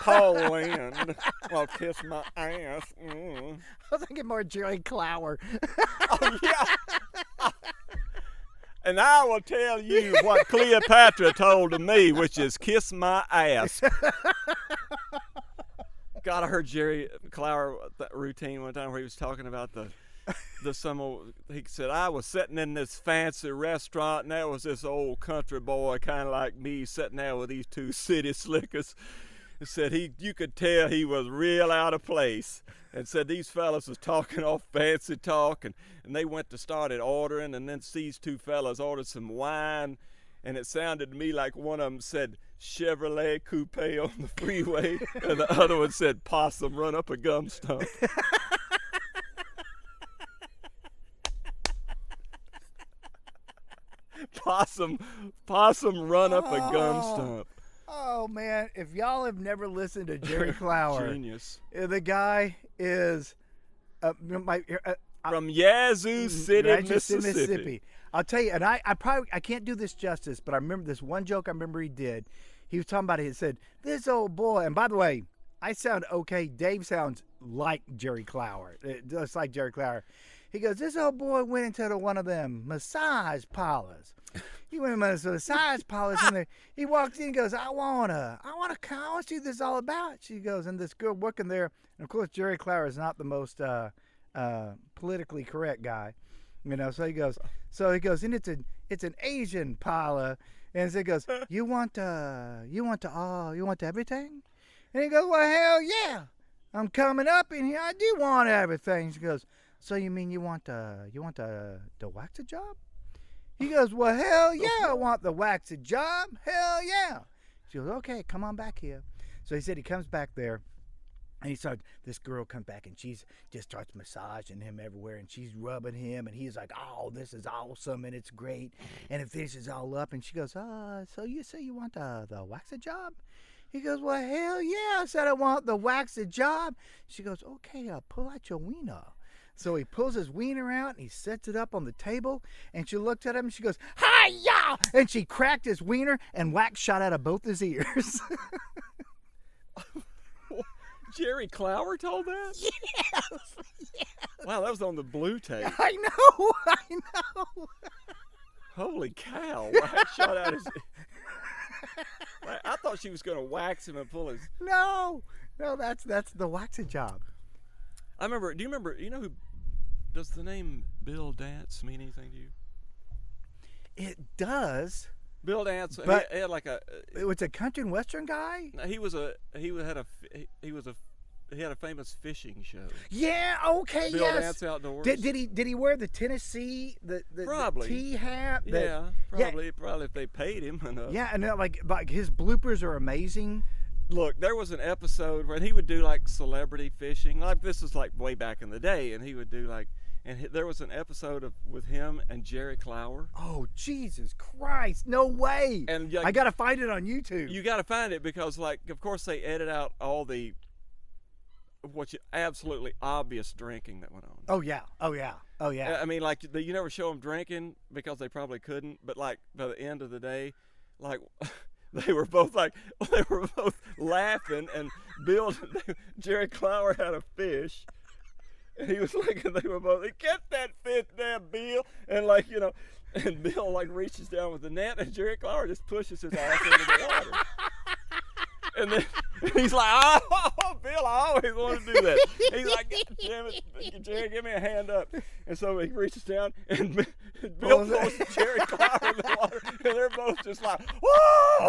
Paul Lynde. Well, kiss my ass. I was thinking more Jerry Clower. Oh, yeah. And I will tell you what Cleopatra told to me, which is kiss my ass. God, I heard Jerry Clower routine one time where he was talking about he said, I was sitting in this fancy restaurant, and there was this old country boy kind of like me sitting there with these 2 city slickers. He said you could tell he was real out of place, and said these fellas was talking off fancy talk, and they went to started ordering, and then these 2 fellas ordered some wine, and it sounded to me like one of them said Chevrolet coupe on the freeway, and the other one said possum run up a gum stump. Possum run up a gum stump. Oh man, if y'all have never listened to Jerry Clower, Genius. The guy is from Yazoo City, Mississippi. I'll tell you, and I can't do this justice, but I remember this one joke I remember he did. He was talking about it. He said, this old boy, and by the way, I sound okay. Dave sounds like Jerry Clower, just like Jerry Clower. He goes, this old boy went into one of them massage parlors. He went into the massage parlors, and he walks in and goes, I want to see what this is all about. She goes, and this girl working there, and of course Jerry Clower is not the most politically correct guy. So he goes, and it's an Asian parlor, and so he goes, you want everything? And he goes, well, hell yeah, I'm coming up in here. I do want everything. She goes, so you mean you want the waxer job? He goes, well, hell yeah, I want the waxer job. Hell yeah. She goes, okay, come on back here. So he said he comes back there. And this girl comes back and she's just starts massaging him everywhere and she's rubbing him and he's like, oh, this is awesome and it's great. And it finishes all up and she goes, so you say you want the waxer job? He goes, well, hell yeah, I said I want the waxer job. She goes, okay, pull out your wiener. So he pulls his wiener out and he sets it up on the table and she looked at him and she goes, hi-ya! And she cracked his wiener and wax shot out of both his ears. Jerry Clower told that? Yes. Wow, that was on the blue tape. I know. Holy cow. Wax shot out his... I thought she was going to wax him and pull his... No, that's the waxing job. Do you remember, who... Does the name Bill Dance mean anything to you? It does. Bill Dance, but he had like a... It was a country and western guy? He had a famous fishing show. Yeah, okay, Bill yes. Dance Outdoors. Did he wear the Tennessee, the T hat? Probably if they paid him enough. Yeah, and like his bloopers are amazing. Look, there was an episode where he would do like celebrity fishing. Like this was like way back in the day, and he would do like, there was an episode with him and Jerry Clower. Oh, Jesus Christ! No way! And I gotta find it on YouTube. You gotta find it because, like, of course they edit out all the absolutely obvious drinking that went on. Oh yeah. I mean, like you never show them drinking because they probably couldn't. But like by the end of the day, like. They were both laughing, and Jerry Clower had a fish, and he was like, and they were both, get that fish there, Bill, and like, and Bill like reaches down with the net, and Jerry Clower just pushes his ass into the water. And then he's like, oh, Bill, I always wanted to do that. He's like, God damn it, Jerry, give me a hand up. And so he reaches down, and Bill pulls Jerry Clower in the water, and they're both just like, whoa!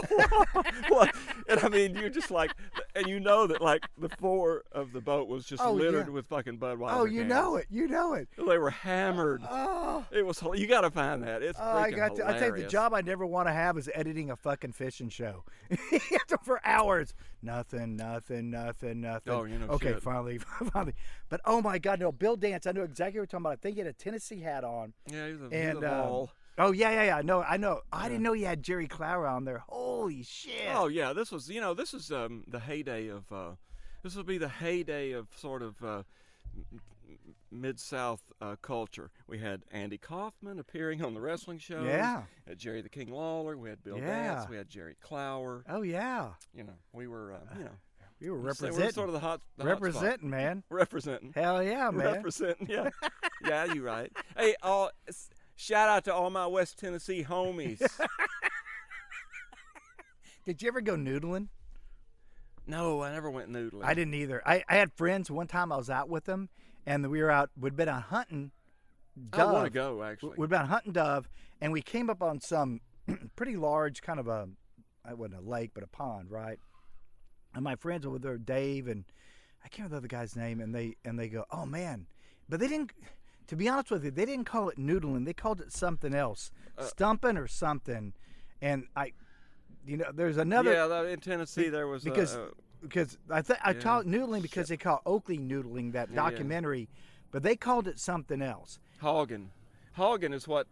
And I mean, you're just like, and you know that like the floor of the boat was just littered with fucking Budweiser Oh, you cans. know it. They were hammered. Oh. It was, you got to find that. It's freaking hilarious. I tell you, the job I never want to have is editing a fucking fishing show. For hours. Nothing. Oh, okay, shit. finally. But oh my God, no, Bill Dance, I know exactly what you're talking about. I think he had a Tennessee hat on. Yeah, he was a ball. Oh yeah. I know. I didn't know you had Jerry Clower on there. Holy shit. Oh yeah, this is the heyday of this will be the heyday of sort of Mid-South culture. We had Andy Kaufman appearing on the wrestling shows. Yeah. Had Jerry the King Lawler. We had Bill Dance. We had Jerry Clower. Oh yeah. We were we were representing. We're sort of the representing, hot man. Representing. Hell yeah, man. Representing. Yeah. Yeah, you're right. Hey, shout out to all my West Tennessee homies. Did you ever go noodling? No, I never went noodling. I didn't either. I had friends one time I was out with them, and we'd been out hunting dove. I want to go, actually. We'd been out hunting dove, and we came up on some pretty large kind of it wasn't a lake, but a pond, right? And my friends were there, Dave, and I can't remember the other guy's name, and they go, oh man, but they didn't. To be honest with you, they didn't call it noodling. They called it something else, stumping or something. And there's another. Yeah, in Tennessee there was because I call it noodling because they call Oakley noodling, that documentary, but they called it something else. Hogging is what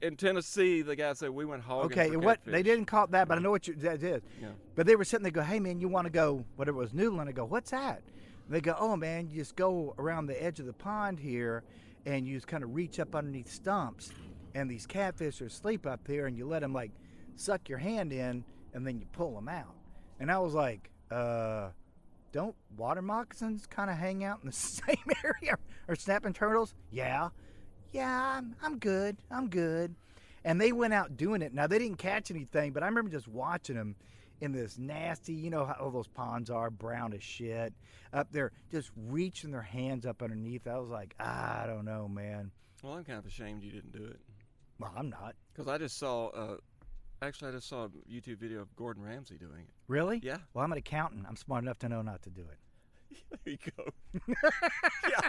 in Tennessee the guy said we went hogging. Okay, for what catfish. they didn't call it that, but I know what that is. Yeah. But they were sitting there, go, hey man, you want to go? Whatever it was, noodling. I go, what's that? And they go, oh man, you just go around the edge of the pond here, and you just kind of reach up underneath stumps, and these catfish are asleep up there, and you let them like suck your hand in, and then you pull them out. And I was like, don't water moccasins kind of hang out in the same area or snapping turtles? Yeah, I'm good. And they went out doing it. Now, they didn't catch anything, but I remember just watching them in this nasty, you know how all those ponds are, brown as shit, up there, just reaching their hands up underneath. I was like, I don't know, man. Well, I'm kind of ashamed you didn't do it. Well, I'm not. Because I just saw, actually, I just saw a YouTube video of Gordon Ramsay doing it. Really? Yeah. Well, I'm an accountant. I'm smart enough to know not to do it. There you go. Yeah.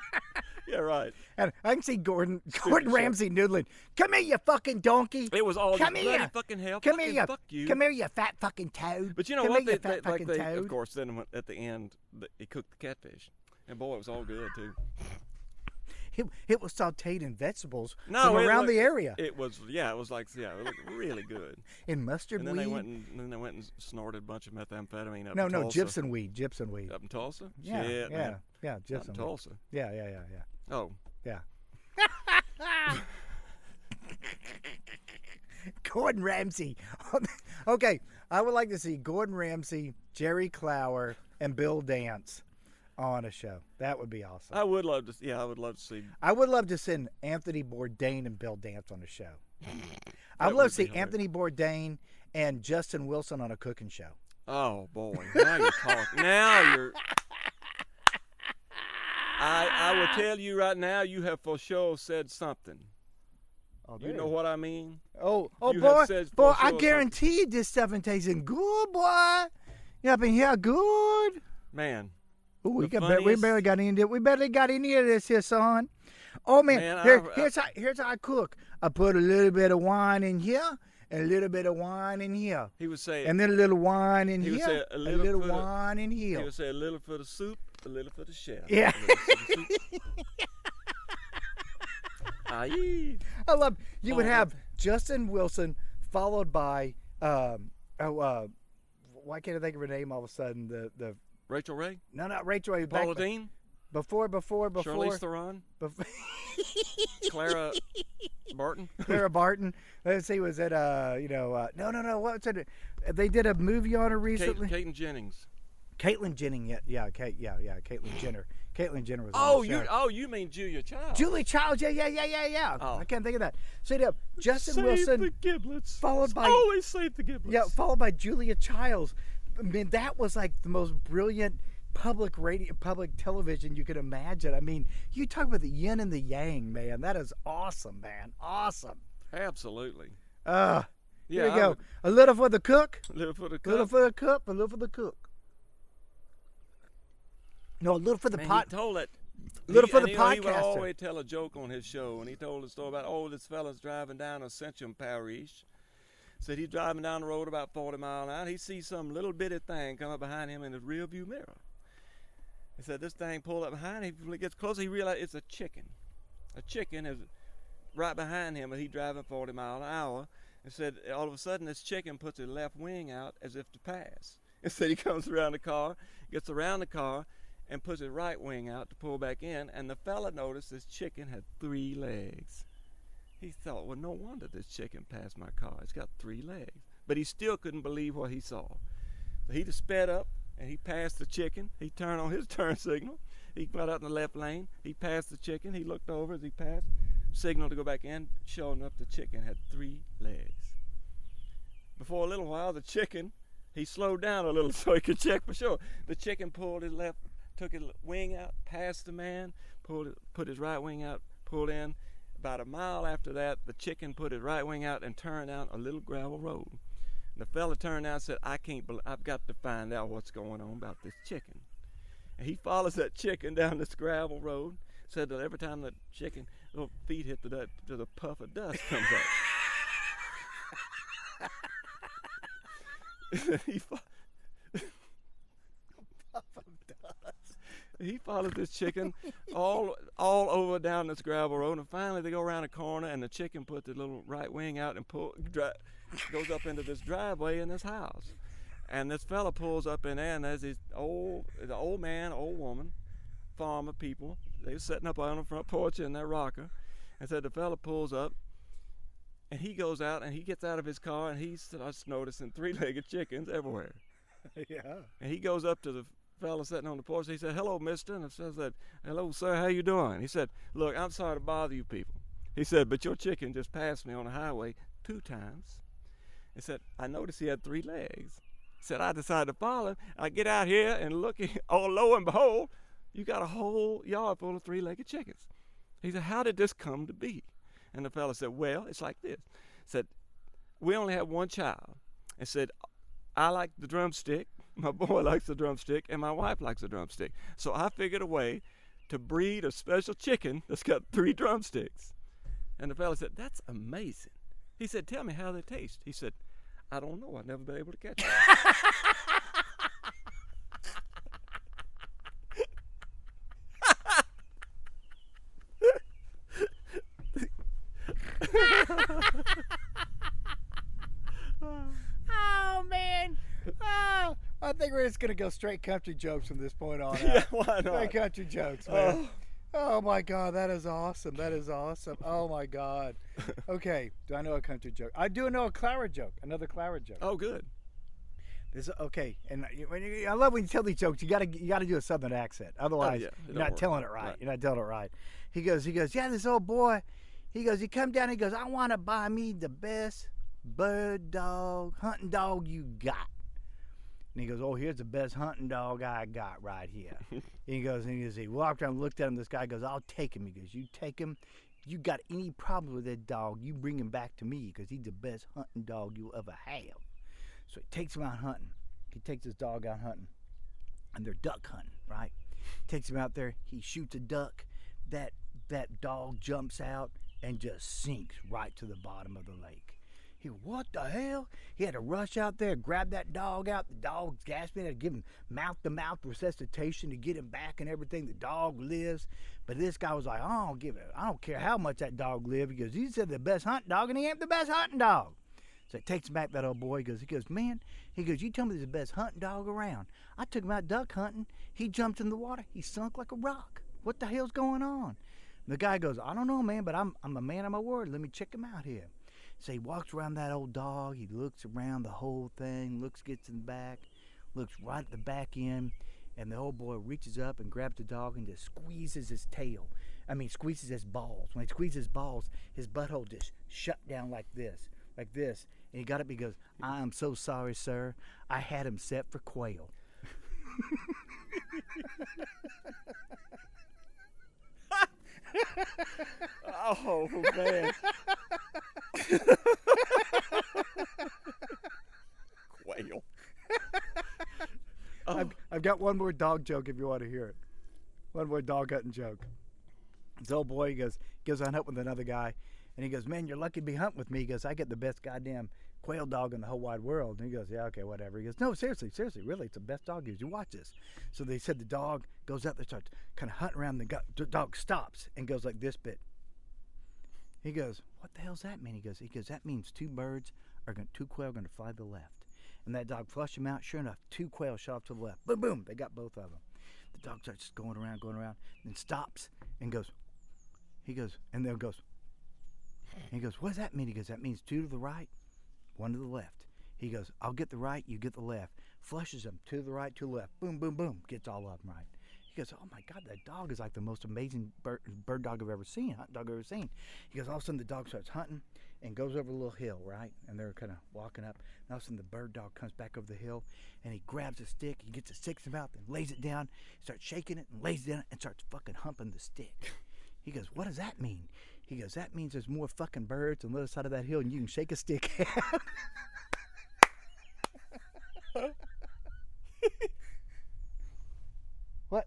Yeah, right. And I can see Gordon Ramsay noodling. Come here, you fucking donkey. It was all Come this here. bloody fucking hell. Come fucking here, you. fuck you. Come here, you fat fucking toad. But you know Come what? Here, you fat fucking toad. Of course, then at the end, he cooked the catfish. And boy, it was all good, too. It was sauteed in vegetables from it around looked, the area. It was, it looked really good. In mustard and then weed. They went and snorted a bunch of methamphetamine up No, in Tulsa. gypsum weed. Up in Tulsa? Yeah, Shit, yeah, man. yeah, gypsum Up in weed. Tulsa. Yeah. Oh. Yeah. Gordon Ramsay. Okay, I would like to see Gordon Ramsay, Jerry Clower, and Bill Dance on a show. That would be awesome. I would love to see. I would love to send Anthony Bourdain and Bill Dance on a show. I would love to see Anthony Bourdain and Justin Wilson on a cooking show. Oh, boy. Now you're talking. Now you're... I will tell you right now, you have for sure said something. Oh, you know what I mean? Oh, You boy, have said boy, for I sure guarantee you this stuff ain't tasting good, boy. You up in here good? Man. Ooh, we funniest- barely got any of this here, son. Oh man, Man, here's how I cook. I put a little bit of wine in here, and a little bit of wine in here, He would say... and then a little wine in He would here, say a little wine in He here. would say a little for the soup, a little for the chef. Yeah. A little for the soup. Aye. I love. You would have Justin Wilson followed by why can't I think of her name all of a sudden? The Rachel Ray? no, not Rachel Ray. Paula Dean? Before. Charlize Theron? Clara Barton? Clara Barton. Let's see, was it no, what's it? They did a movie on her recently. Caitlin Jennings. Caitlyn Jennings, Caitlyn Jenner. Caitlyn Jenner was on the show. You mean Julia Child? Julie Childs, yeah. Oh. I can't think of that. So you have Justin Save Wilson the giblets. followed by Always save the giblets. yeah, followed by Julia Childs. I mean, that was like the most brilliant public television you could imagine. I mean, you talk about the yin and the yang, man. That is awesome, man. Awesome. Absolutely. Here we go. would- A little for the cook. A little for the A little cook. for the cook. A little for the cook. No, a little for the Man, pot. He told it. Little for the He would podcaster. always tell a joke on his show, and he told a story about, this fella's driving down Ascension Parish. Said he's driving down the road about 40 miles an hour. He sees some little bitty thing come up behind him in his rear view mirror. He said this thing pulled up behind him. When it gets closer, he realized it's a chicken. A chicken is right behind him, and he's driving 40 miles an hour. And said all of a sudden this chicken puts his left wing out as if to pass. And said he comes around the car, gets around the car, and puts his right wing out to pull back in, and the fella noticed this chicken had 3 legs. He thought, well, no wonder this chicken passed my car. It's got 3 legs. But he still couldn't believe what he saw. So he just sped up, and he passed the chicken. He turned on his turn signal. He got out in the left lane. He passed the chicken. He looked over as he passed, signaled to go back in. Sure enough, the chicken had 3 legs. Before a little while, the chicken, he slowed down a little so he could check for sure. The chicken pulled his left, took his wing out, passed the man, put his right wing out, pulled in. About a mile after that, the chicken put his right wing out and turned down a little gravel road. And the fella turned out and said, I've got to find out what's going on about this chicken. And he follows that chicken down this gravel road. Said that every time the chicken little feet hit the puff of dust comes up. He followed this chicken all over down this gravel road, and finally they go around a corner, and the chicken put the little right wing out and goes up into this driveway in this house. And this fella pulls up in there, and there's these old man, old woman, farmer people. They were sitting up on the front porch in their rocker. And so the fella pulls up, and he goes out, and he gets out of his car, and he starts noticing 3-legged chickens everywhere. Yeah. And he goes up to the fella sitting on the porch. He said, "Hello, mister." And the fella said, "Hello, sir. How you doing?" He said, "Look, I'm sorry to bother you people." He said, "But your chicken just passed me on the highway 2 times." He said, "I noticed he had 3 legs." He said, "I decided to follow him. I get out here and look, oh, lo and behold, you got a whole yard full of 3-legged chickens." He said, how did this come to be? And the fellow said, well, it's like this. Said, we only have one child. And said, I like the drumstick, my boy likes the drumstick, and my wife likes the drumstick. So I figured a way to breed a special chicken that's got 3 drumsticks. And the fellow said, that's amazing. He said, tell me how they taste. He said, I don't know. I've never been able to catch them. Oh man! Oh, I think we're just gonna go straight country jokes from this point on. Yeah, why not? Straight country jokes, man. Oh my God, that is awesome. That is awesome. Oh my God. Okay, do I know a country joke? I do know a Clower joke. Another Clower joke. Oh, good. This okay, and I love when you tell these jokes. You gotta do a Southern accent. Otherwise, you're not telling it right. You're not telling it right. He goes. Yeah, this old boy. He goes. He come down. He goes. I want to buy me the best bird dog, hunting dog you got. And he goes, oh, here's the best hunting dog I got right here. He goes, he walked around and looked at him. This guy goes, I'll take him. He goes, you take him. You got any problems with that dog, you bring him back to me because he's the best hunting dog you'll ever have. So he takes him out hunting. He takes his dog out hunting. And they're duck hunting, right? Takes him out there. He shoots a duck. That dog jumps out and just sinks right to the bottom of the lake. He, what the hell? He had to rush out there, grab that dog out. The dog's gasping. Had to give him mouth-to-mouth resuscitation to get him back and everything. The dog lives. But this guy was like, I don't care how much that dog lived. He goes, he said the best hunting dog, and he ain't the best hunting dog. So he takes him back, that old boy. He goes, man, you tell me he's the best hunting dog around. I took him out duck hunting. He jumped in the water. He sunk like a rock. What the hell's going on? And the guy goes, I don't know, man, but I'm a man of my word. Let me check him out here. So he walks around that old dog. He looks around the whole thing, gets in the back, looks right at the back end, and the old boy reaches up and grabs the dog and just squeezes his tail. Squeezes his balls. When he squeezes his balls, his butthole just shut down like this. And he got up, he goes, I'm so sorry, sir. I had him set for quail. Oh, man. Quail. Oh. I've got one more dog joke if you want to hear it. One more dog hunting joke. This old boy goes on hunt with another guy, and he goes, man, you're lucky to be hunting with me. He goes, I get the best goddamn quail dog in the whole wide world. And he goes, yeah, okay, whatever. He goes, no, seriously, really, it's the best dog. He goes, you watch this. So they said the dog goes out there, starts kind of hunting around. The dog stops and goes like this bit. He goes, what the hell's that mean? He goes, that means two quail are going to fly to the left. And that dog flushed him out. Sure enough, 2 quail shot off to the left. Boom, boom, they got both of them. The dog starts going around, then stops and goes, and then goes, what does that mean? He goes, that means 2 to the right, 1 to the left. He goes, I'll get the right, you get the left. Flushes them, 2 to the right, 2 to the left. Boom, boom, boom, gets all of them right. He goes, oh my God, that dog is like the most amazing bird dog I've ever seen, hunt dog I've ever seen. He goes, all of a sudden the dog starts hunting and goes over a little hill, right? And they're kind of walking up. And all of a sudden the bird dog comes back over the hill and he grabs a stick. He gets a stick in his mouth and lays it down, starts shaking it and lays it down and starts fucking humping the stick. He goes, what does that mean? He goes, that means there's more fucking birds on the other side of that hill and you can shake a stick at. What?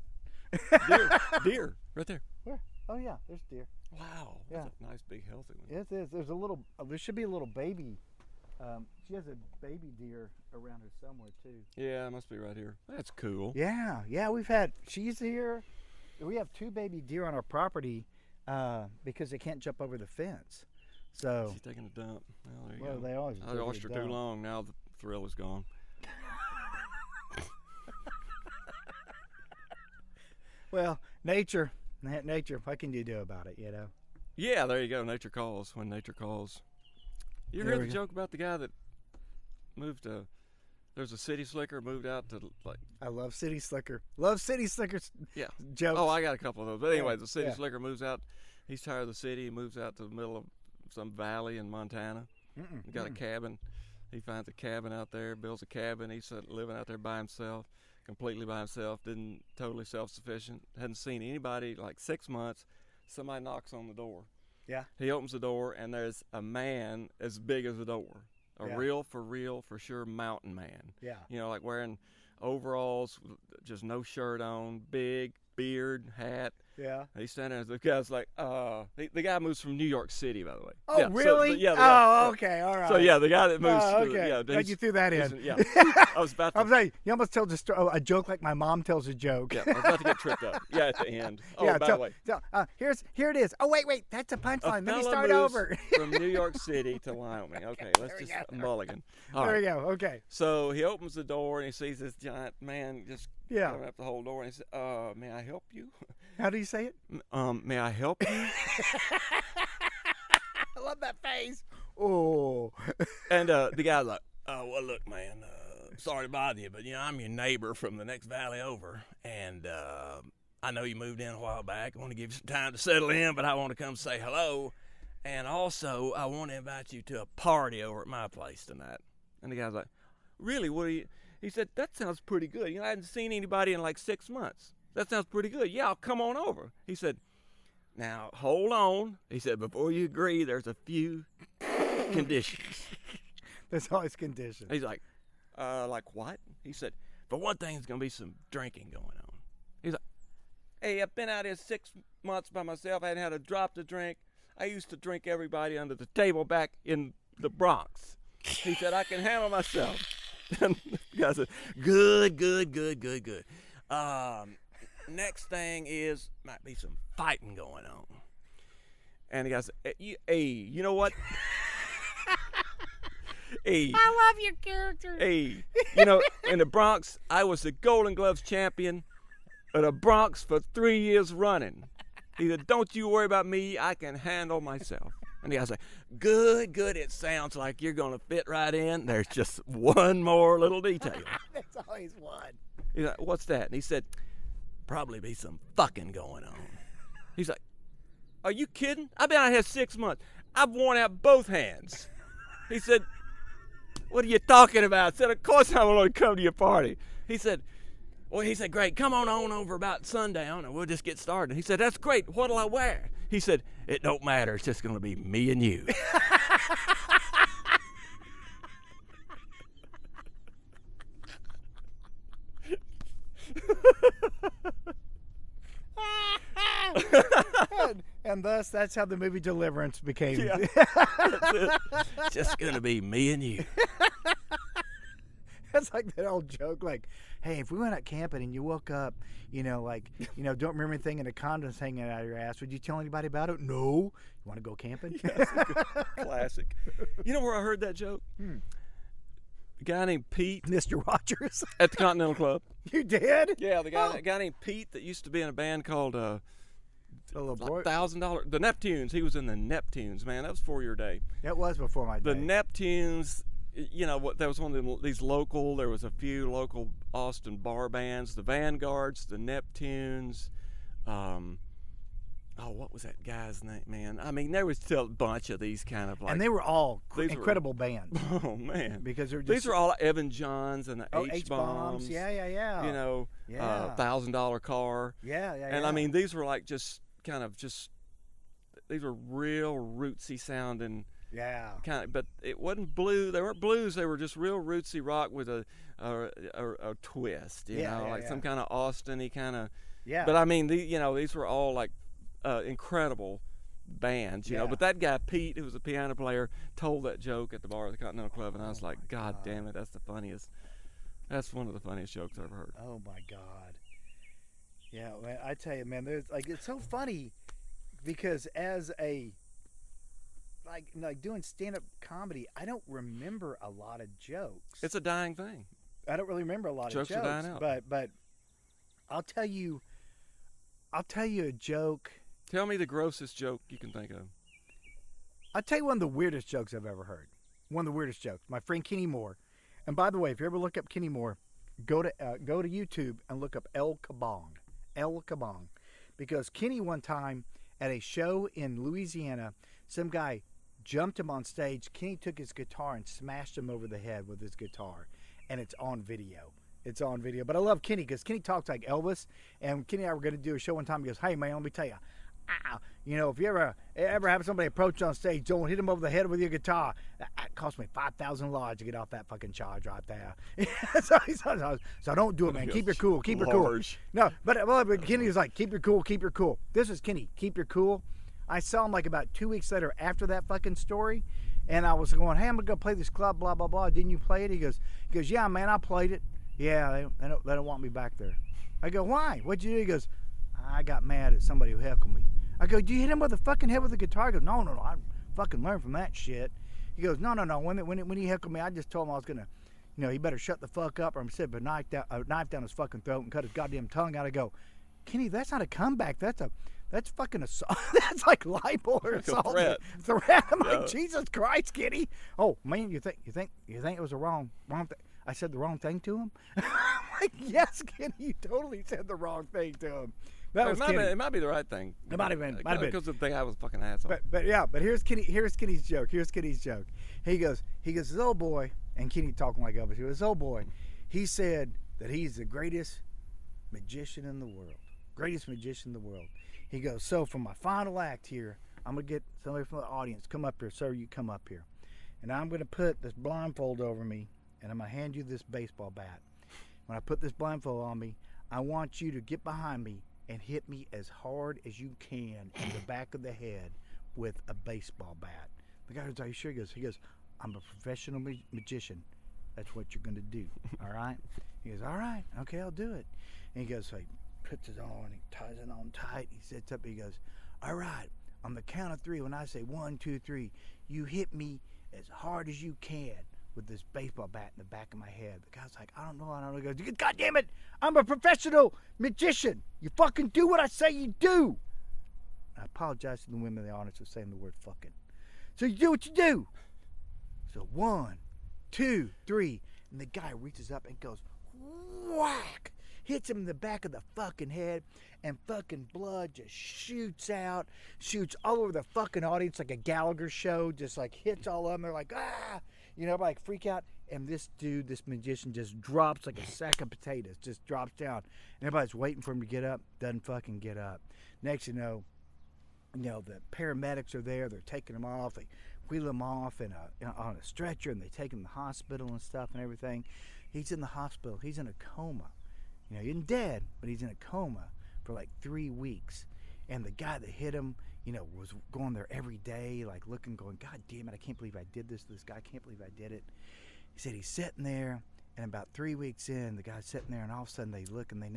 Deer, right there. Where? Oh yeah, there's deer. Wow, that's a nice big healthy one. Yes, it is. There's a little. There should be a little baby. She has a baby deer around her somewhere too. Yeah, it must be right here. That's cool. Yeah. She's here. We have 2 baby deer on our property because they can't jump over the fence. So she's taking a dump. Well, there you go. They always. I watched her too long. Now the thrill is gone. Well, nature. What can you do about it? You know. Yeah, there you go. Nature calls when nature calls. You heard the joke about the guy that moved to? There's a city slicker moved out to like. I love city slicker. Love city slickers. Yeah. Jokes. Oh, I got a couple of those. But anyway, the city slicker moves out. He's tired of the city. He moves out to the middle of some valley in Montana. He got a cabin. He finds a cabin out there. Builds a cabin. He's living out there by himself. Completely by himself, totally self-sufficient, hadn't seen anybody like 6 months, somebody knocks on the door. Yeah. He opens the door, and there's a man as big as the door. A Yeah. real, for sure mountain man. Yeah. You know, like wearing overalls, just no shirt on, big beard, hat. Yeah. He's standing there. The guy's like, the guy moves from New York City, by the way. Oh, yeah, really? So, yeah. The guy, Okay. All right. So yeah, the guy that moves. Oh, okay. Yeah, Glad you threw that in. Yeah. I was about to. I'm saying you almost told a joke like my mom tells a joke. Yeah, I was about to get tripped up. Yeah, at the end. Oh, Yeah, by the way. Here it is. Oh, wait, that's a punchline. Let me fella start moves over. from New York City to Wyoming. Okay, let's just mulligan. All There right. we go. Okay. So he opens the door and he sees this giant man just Yeah. coming up the whole door, and he said, "May I help you? How do you say it? May I help you?" I love that face. Oh. And the guy's like, well, look, man, sorry to bother you, but, I'm your neighbor from the next valley over, and I know you moved in a while back. I want to give you some time to settle in, but I want to come say hello, and also I want to invite you to a party over at my place tonight. And the guy's like, really, what are you? He said, that sounds pretty good. I hadn't seen anybody in like 6 months. That sounds pretty good. Yeah, I'll come on over. He said, now, hold on. He said, before you agree, there's a few conditions. There's always conditions. He's like what? He said, for one thing, there's going to be some drinking going on. He's like, hey, I've been out here 6 months by myself. I hadn't had a drop to drink. I used to drink everybody under the table back in the Bronx. He said, I can handle myself. And the guy said, good. Next thing is, might be some fighting going on. And the guy said, hey, you know what? Hey, I love your character. hey, in the Bronx, I was the Golden Gloves champion of the Bronx for 3 years running. He said, don't you worry about me. I can handle myself. And the guy's like, good. It sounds like you're going to fit right in. There's just one more little detail. There's always one. He's like, what's that? And he said, probably be some fucking going on. He's like, are you kidding? I've been out here 6 months. I've worn out both hands. He said, what are you talking about? I said, of course I want to come to your party. He said, great, come on over about sundown and we'll just get started. He said, that's great. What'll I wear? He said, it don't matter. It's just going to be me and you. And thus, that's how the movie Deliverance became. Yeah. That's it. Just going to be me and you. That's like that old joke, like, hey, if we went out camping and you woke up, don't remember anything and a condom's hanging out of your ass, would you tell anybody about it? No. You want to go camping? Classic. You know where I heard that joke? A guy named Pete. Mr. Rogers. At the Continental Club. You did? Yeah, the guy named Pete that used to be in a band called $1,000. The Neptunes. He was in the Neptunes, man. That was before your day. That was before my day. The Neptunes, there was one of these local, there was a few local Austin bar bands, the Vanguards, the Neptunes, what was that guy's name, man? I mean, there was still a bunch of these kind of like. And they were all incredible bands. Oh, man. Because they're just. These are all Evan Johns and the H-Bombs. Yeah. $1,000 car. Yeah. And I mean, these were like these were real rootsy sounding. Yeah. But it wasn't blue. They weren't blues. They were just real rootsy rock with a twist. Some kind of Austin-y kind of. Yeah. But I mean, these were all like incredible bands, But that guy Pete, who was a piano player, told that joke at the bar of the Continental Club, and I was like, God damn it, that's the funniest. That's one of the funniest jokes I've ever heard. Oh my God. Yeah, man, I tell you, man, it's so funny because as a like doing stand-up comedy, I don't remember a lot of jokes. It's a dying thing. I don't really remember a lot of jokes. Jokes are dying out. But I'll tell you a joke. Tell me the grossest joke you can think of. I'll tell you one of the weirdest jokes I've ever heard. One of the weirdest jokes. My friend Kenny Moore. And by the way, if you ever look up Kenny Moore, go to YouTube and look up El Kabong. El Kabong. Because Kenny one time at a show in Louisiana, some guy jumped him on stage. Kenny took his guitar and smashed him over the head with his guitar. And it's on video. It's on video. But I love Kenny because Kenny talks like Elvis. And Kenny and I were going to do a show one time. He goes, hey, man, let me tell you. You know, if you ever have somebody approach on stage, don't hit them over the head with your guitar. That cost me $5,000 to get off that fucking charge right there. so don't do it, man. Keep your cool. Keep your cool. No, but Kenny was like, keep your cool. Keep your cool. This is Kenny. Keep your cool. I saw him like about 2 weeks later after that fucking story, and I was going, hey, I'm gonna go play this club, blah blah blah. Didn't you play it? He goes, yeah, man, I played it. Yeah, they don't want me back there. I go, why? What'd you do? He goes, I got mad at somebody who heckled me. I go, do you hit him with the fucking head with the guitar? He goes, no, I fucking learned from that shit. He goes, no. When he heckled me, I just told him I was gonna, he better shut the fuck up, or I'm gonna sit a knife down his fucking throat and cut his goddamn tongue out. I go, Kenny, that's not a comeback. That's fucking assault. That's like libel or assault. Threat. I'm like, Jesus Christ, Kenny. Oh man, you think it was the wrong thing? I said the wrong thing to him. I'm like, yes, Kenny, you totally said the wrong thing to him. It might be the right thing. It might have been. Because the thing I was a fucking asshole. But here's Kenny's joke. He goes, this old boy, and Kenny talking like Elvis. He goes, this old boy, he said that he's the greatest magician in the world. He goes, so for my final act here, I'm going to get somebody from the audience, come up here, sir, you come up here. And I'm going to put this blindfold over me, and I'm going to hand you this baseball bat. When I put this blindfold on me, I want you to get behind me and hit me as hard as you can in the back of the head with a baseball bat. The guy goes, are you sure? He goes, I'm a professional magician. That's what you're going to do, all right? He goes, all right, okay, I'll do it. And he goes, so he puts it on, he ties it on tight, he sits up, he goes, all right, on the count of 3, when I say 1, 2, 3, you hit me as hard as you can with this baseball bat in the back of my head. The guy's like, I don't know. He goes, God damn it, I'm a professional magician. You fucking do what I say you do. I apologize to the women in the audience for saying the word fucking. So you do what you do. So 1, 2, 3, and the guy reaches up and goes, whack, hits him in the back of the fucking head, and fucking blood just shoots all over the fucking audience like a Gallagher show, just like hits all of them. They're like, ah, like freak out. And this magician just drops like a sack of potatoes, just drops down. And everybody's waiting for him to get up, doesn't fucking get up. Next you know, the paramedics are there, they're taking him off, they wheel him off on a stretcher, and they take him to the hospital and stuff and everything. He's in the hospital, he's in a coma. He isn't dead, but he's in a coma for like 3 weeks. And the guy that hit him, was going there every day, like looking, going, God damn it, I can't believe I did this to this guy. I can't believe I did it. He said he's sitting there, and about 3 weeks in, the guy's sitting there, and all of a sudden they look, and he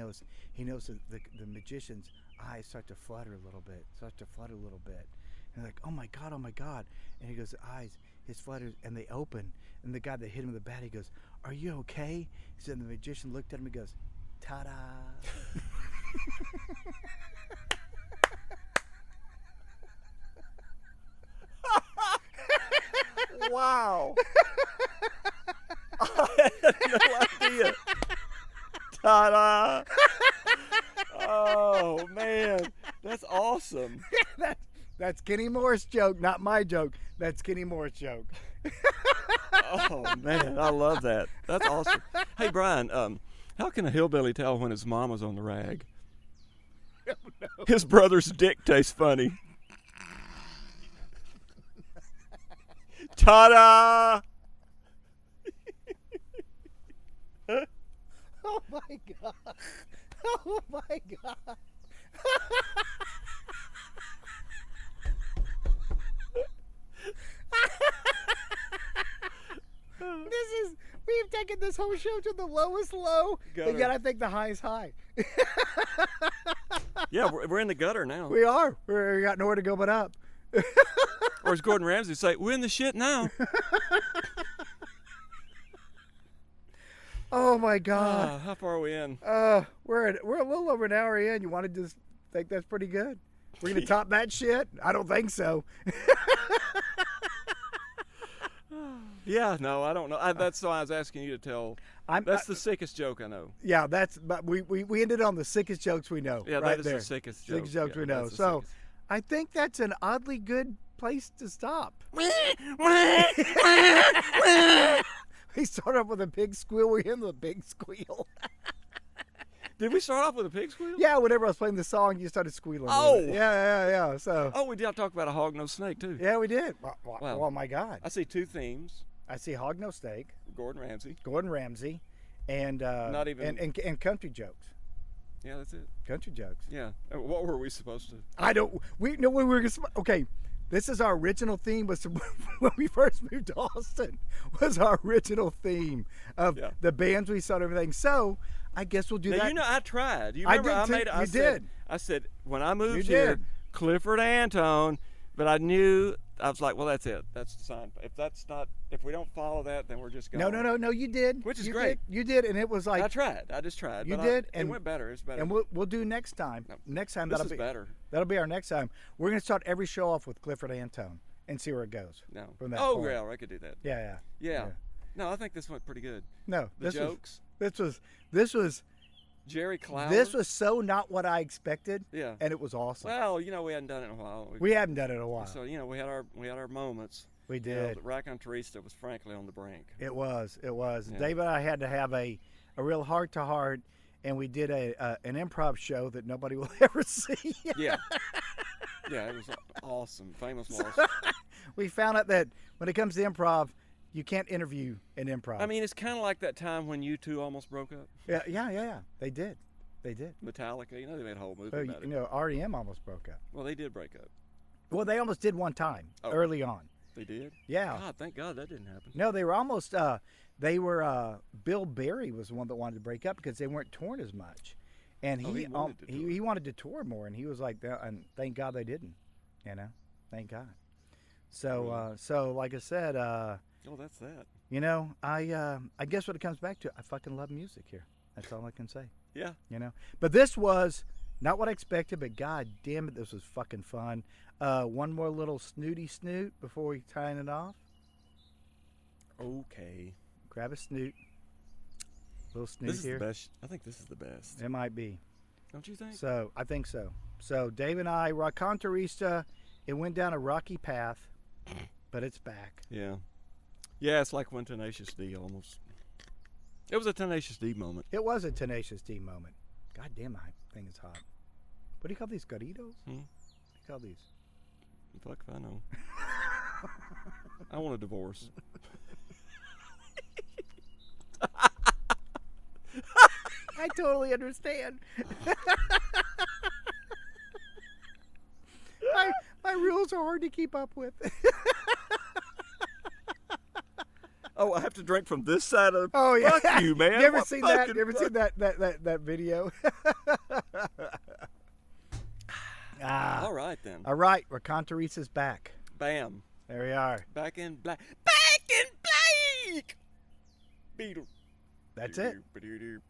knows that the magician's eyes start to flutter a little bit. And they're like, oh my God. And he goes, his flutters, and they open. And the guy that hit him with the bat, he goes, are you okay? He said, and the magician looked at him and goes, ta-da. Wow. I had no idea. Ta-da. Oh, man. That's awesome. That's Kenny Moore's joke, not my joke. That's Kenny Moore's joke. Oh, man. I love that. That's awesome. Hey, Brian, how can a hillbilly tell when his mama's on the rag? Oh, no. His brother's dick tastes funny. Ta-da! Oh my God! Oh my God! We've taken this whole show to the lowest low, and yet I think the high is high. Yeah, we're in the gutter now. We are. We got nowhere to go but up. Or as Gordon Ramsay say, we're in the shit now. Oh my God! How far are we in? We're a little over an hour in. You want to just think that's pretty good? We're gonna top that shit? I don't think so. Yeah, no, I don't know. That's why I was asking you to tell. That's the sickest joke I know. Yeah, but we ended on the sickest jokes we know. Yeah, right that is there. the sickest joke. Sickest jokes we know. So, sickest. I think that's an oddly good place to stop. We start off with a big squeal. We end with a big squeal. Did we start off with a pig squeal? Yeah, whenever I was playing the song, you started squealing. Oh. With it. Yeah. So. Oh, we did talk about a hog nose snake too. Yeah, we did. Wow. Oh my God. I see 2 themes. I see hog no steak, Gordon Ramsay, and Not even- and country jokes. Yeah, that's it. Country jokes. Yeah. What were we supposed to? I don't. We know when we were. Okay, this is our original theme. Was when we first moved to Austin. Was our original theme of the bands we saw and everything. So I guess we'll do Now, that. you know, I tried. You I remember did too. I You said, did. I said when I moved You here, did. Clifford Antone, but I knew I was like, well, that's it. That's the sign. If we don't follow that, then we're just going. No. You did. Which is You great. Did. You did, and it was like I tried. I just tried. You but did, it and went better. It's better. And we'll do next time. No, Next time this that'll is be better. That'll be our next time. We're gonna start every show off with Clifford Antone and see where it goes. No. From that Oh point. yeah, I could do that. Yeah. No, I think this went pretty good. No, The jokes. This was Jerry Clower. This was so not what I expected. Yeah. And it was awesome. Well, you know, we hadn't done it in a while. We haven't done it in a while. So you know, we had our moments. We You know, did. the Rack on Teresa was frankly on the brink. It was. Yeah. Dave and I had to have a real heart to heart, and we did an improv show that nobody will ever see. Yeah. Yeah, it was awesome. Famous loss. We found out that when it comes to improv, you can't interview an improv. I mean, it's kind of like that time when you two almost broke up. Yeah. They did. Metallica, you know, they made a whole movie Well, about you it. know, REM almost broke up. Well, they did break up. Well, they almost did one time early on. They did? Yeah. God, thank God that didn't happen. No, they were almost. Bill Berry was the one that wanted to break up because they weren't touring as much, and he wanted to tour. he wanted to tour more, and he was like, and thank God they didn't. You know, thank God. So, like I said, Oh, that's that. you know, I guess what it comes back to, I fucking love music here. That's all I can say. Yeah. You know, but this was not what I expected, but God damn it, this was fucking fun. One more little snooty snoot before we tie it off. Okay. Grab a snoot. Little snoot This is here. the best. I think this is the best. It might be. Don't you think? So I think so. So Dave and I, Raconterista, it went down a rocky path, but it's back. Yeah. Yeah, it's like when Tenacious D almost. It was a Tenacious D moment. It was a Tenacious D moment. God damn, my thing is hot. What do you call these? Garitos? Hmm? What do you call these? Fuck if I know. I want a divorce. I totally understand. my rules are hard to keep up with. Oh, I have to drink from this side of. Oh yeah. Fuck you, man. You ever What seen that? fucking You ever seen that video? All right then. All right, Raconterisa's back. Bam. There we are. Back in black. Back in black. Beetle. That's it. Beetle.